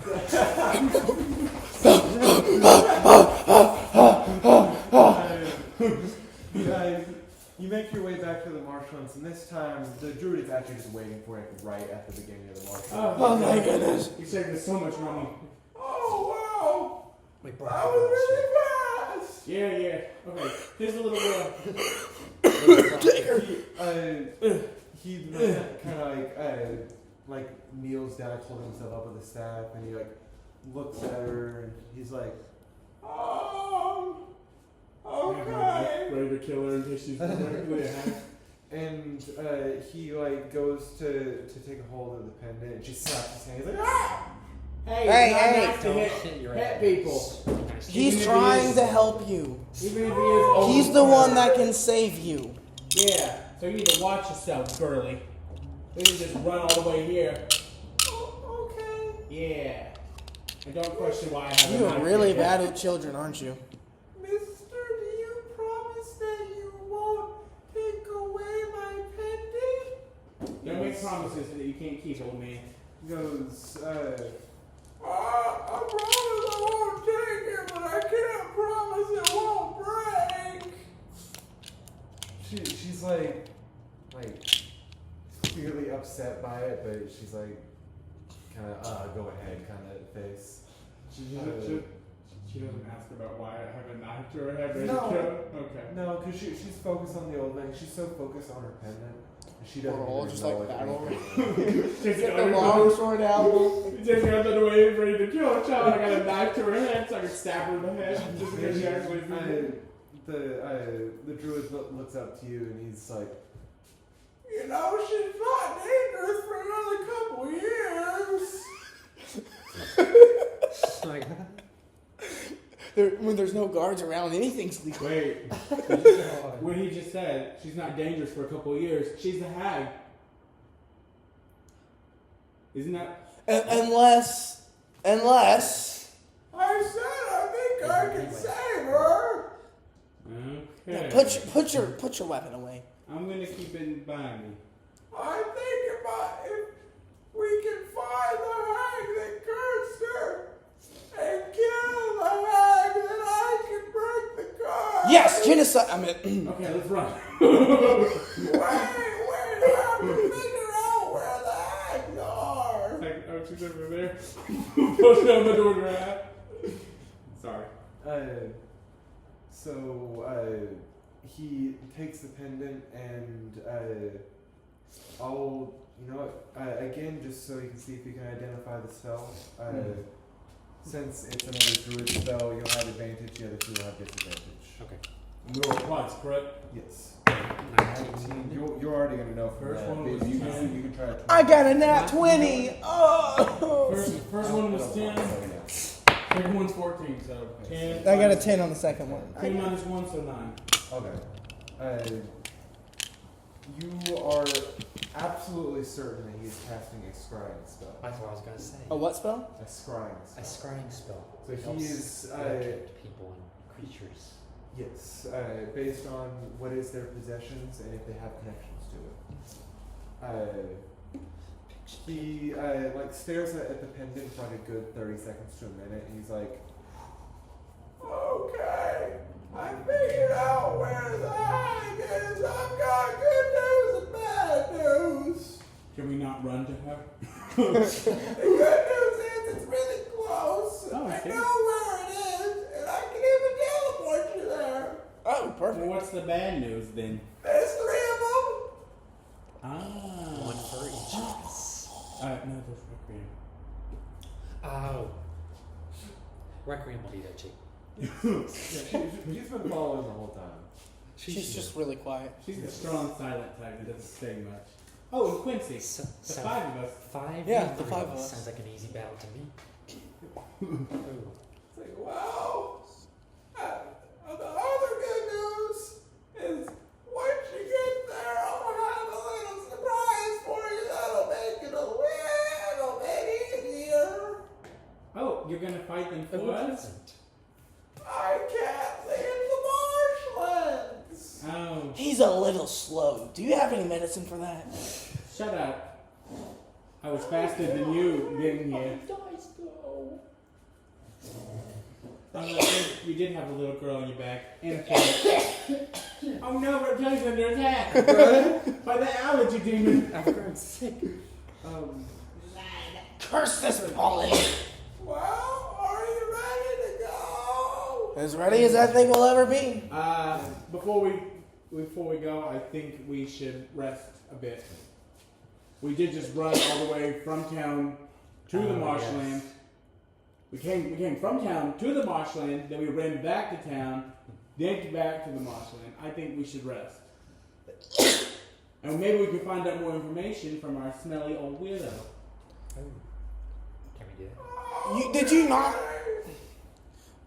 You make your way back to the marshlands, and this time the druid is actually just waiting for it right at the beginning of the marshlands. Oh my goodness. You saved us so much money. Oh We wow! brought That her was a really fast. Yeah. Okay, here's a little girl. He kind of like kneels down, holding himself up with a staff, and he like looks at her, and he's like, okay. Ready to kill her in case she's perfectly happy. And he like goes to take a hold of the pendant, and she slaps his hand. He's like, ah! Hey, Hey, it's not hey. nice to Don't hit hit your pet ass. people. He's Even if he trying is- to help you. Even if he is old. He's the one that can save you. Yeah, so you need to watch yourself, girly. You need to just run all the way here. Okay. Yeah. And don't question why I have a You are knife really here. bad with children, aren't you? Mister, do you promise that you won't take away my pendant? Don't make promises that you can't keep, old man. He goes, I promise I won't take it, but I can't promise it won't break. She's like clearly upset by it, but she's like kind of go ahead kind of face. She She doesn't ask about why I have a knife to her head ready No. to kill. Okay. No, because she's focused on the old man. She's so focused on her pendant. She doesn't We're all even just know like it. battle. Just Get got the her long sword out. just got the way ready to kill a child. I got a knife to her head so I can stab her in the head. Just because she actually sees it. The druid looks up to you and he's like, You know, she's not dangerous for another couple years. Like, When there's no guards around, anything's legal. Wait, what he just said, she's not dangerous for a couple of years. She's the hag. Isn't that? Unless. I said I think I can save her. Okay. Yeah, put your weapon away. I'm gonna keep it by me. I think if we can find the hag that cursed her and kill the hag, then I can break the curse. Yes, genocide. I mean, Okay, let's run. wait, I have to figure out where the hags are. Like, oh, she's over there. Push down the door to her hat. Sorry. He takes the pendant and I'll, you know what, again, just so you can see if you can identify the spell, since it's another druid spell, you'll have advantage, the other two will have disadvantage. okay. No replies, correct? Yes. 19. You're already going to know from First that. one was You 10. can try to I got a nat 20. Oh. First one was 10. Yeah. Second one's 14, so 10. I got a 10 on the second one. 10 minus 1, so 9. Okay. You are absolutely certain that he's casting a scrying spell. That's what I was gonna say. A what spell? A scrying spell. A scrying spell. So It he helps is, locate people and creatures. Yes, based on what is their possessions and if they have connections to it. He like stares at the pendant for like a good 30 seconds to a minute, and he's like, "Okay, I figured out where the hag is. I've got good news and bad news. Can we not run to her? The good news is it's really close. Oh, I okay. know where it is, and I can even teleport you there. Oh, Well, perfect. what's the bad news then? There's 3 of them." Ah. One for each of us. No, there's Requiem. Oh. Requiem will be there, chick. Yeah, she's been following the whole time. She's just really quiet. She's a strong silent type that doesn't say much. Oh, and Quincy. So, The so 5 of us. 5 Yeah, v the 3. 5 of us. Sounds like an easy battle to me. Ooh. It's like, wow. The other good news is once you get there, I'll have a little surprise for you that'll make it a little bit easier. Oh, you're gonna fight them Oh, for what us? isn't? I can't leave the marshlands. Oh, He's a little slow. Do you have any medicine for that? shut up. I was faster than you getting here. Dice go. You did have a little girl on your back and a cat. Oh no, reptilians under attack by the allergy demon. I've grown sick. Curse this bully. Well, are you ready to go? As ready as that thing will ever be. Before we go, I think we should rest a bit. We did just run all the way from town to the marshland. Yes. We came from town to the marshland, then we ran back to town, then back to the marshland. I think we should rest. And maybe we can find out more information from our smelly old widow. Oh. Can we do that? Did you not?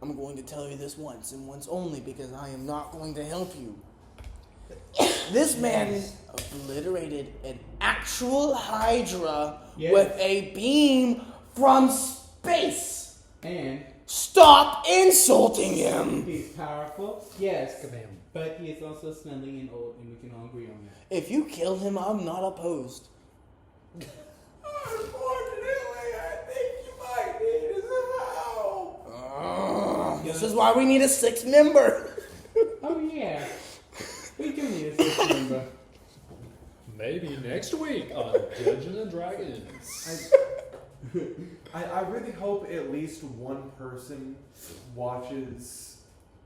I'm going to tell you this once and once only because I am not going to help you. This man obliterated an actual Hydra Yes. with a beam from space. And Stop insulting him. he's powerful, yes, Kabam. but he is also smelly and old, and we can all agree on that. If you kill him, I'm not opposed. Unfortunately, I think you might need his help. This is why we need a 6th member. Oh yeah, we do need a 6th member. Maybe next week on Dungeons and Dragons. I really hope at least one person watches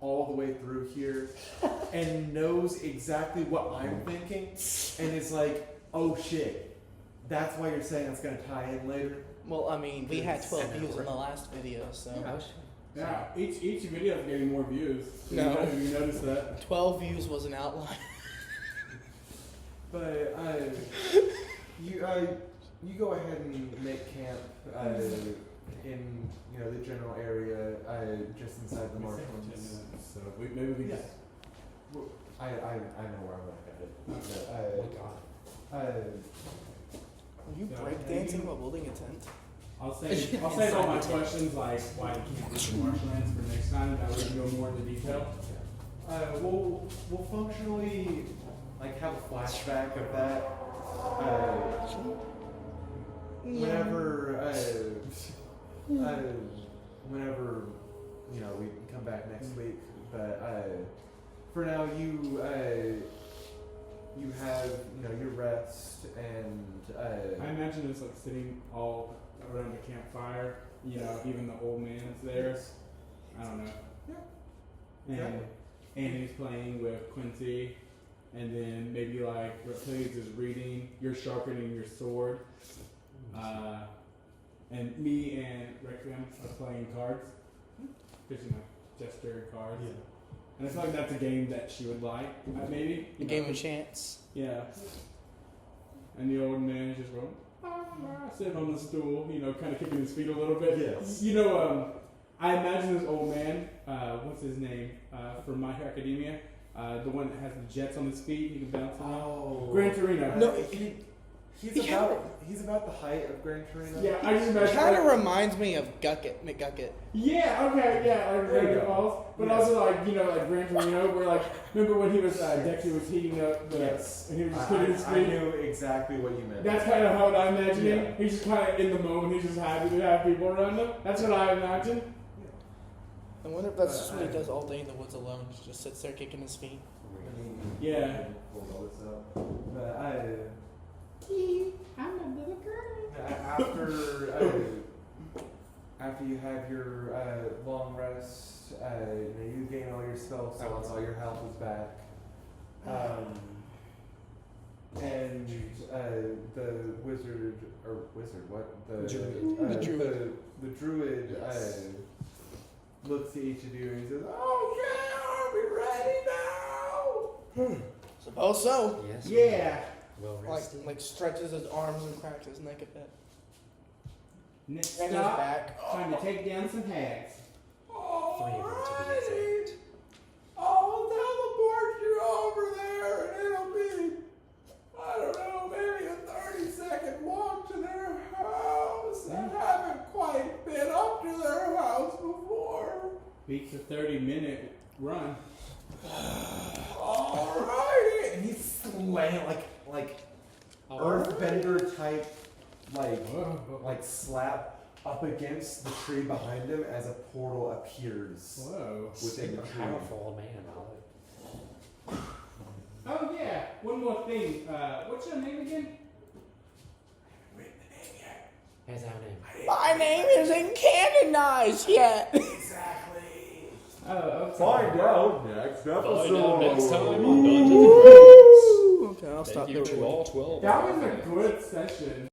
all the way through here and knows exactly what I'm thinking and is like, oh shit, that's why you're saying it's going to tie in later. Well, I mean, we had 12 views in the last video, so Yeah, each video is getting more views. No. You notice that? 12 views was an outlier. But you go ahead and make camp in the general area just inside the marshlands. So maybe we just. Well, I know where I'm gonna get it. Oh my god. Are you So, breakdancing while building a tent? I'll save all my questions like why you can't do the marshlands for next time. That way we can go more into detail. We'll functionally like have a flashback of that. Whenever we come back next week. But for now, you have your rest and I imagine it's like sitting all around the campfire. Even the old man's there. I don't know. Yeah. And he's playing with Quincy, and then maybe like Reptilians is reading. You're sharpening your sword. And me and Requiem are playing cards. Because, gesture cards. Yeah. And I feel like that's a game that she would like, maybe. A game of chance. Yeah. And the old man is just going, sitting on the stool, kind of kicking his feet a little bit. Yes. I imagine this old man, what's his name, from My Hero Academia, the one that has the jets on his feet, he can bounce on. Oh. Gran Torino. No, He's about the height of Gran Torino. Yeah, I just imagine. kind of reminds me of McGucket. Yeah, okay, yeah, like There you Dragon go. Balls. But Yes. also like, like Gran Torino, where like, remember when he was, Dexter was heating up the, Yes. and he was just hitting his I feet? knew exactly what you meant. That's kind of how I imagine him. Yeah. He's just kind of in the moment, he's just happy to have people around him. That's what I imagine. I wonder if that's just what he does all day in the woods alone. He just sits there kicking his feet. Yeah. Pulls all this up. But I'm a little girl. after you have your long rest, you gain all your spell slots, all your health is back. And the wizard, the Druid. the druid looks at each of you and says, "Okay, are we ready now?" Suppose so. Yes. Yeah. Well rested. Like stretches his arms and cracks his neck a bit. Next And his stop, back. time to take down some hags. Three of them to be exact. I'll teleport you over there and it'll be, I don't know, maybe a 30-second walk to their house. I haven't quite been up to their house before. Beats a 30-minute run. Alrighty. And he's slaying like earthbender type like slap up against the tree behind him as a portal appears Whoa. within the Super tree. powerful old man, Ollie. Oh yeah, one more thing. What's your name again? Wait, the name yet? Has our name. My name isn't canonized yet. Exactly. Oh, okay. Find out next episode. Find out next time on Dungeons and Dragons. Okay, I'll stop Thank you there. to all 12. That was a good session.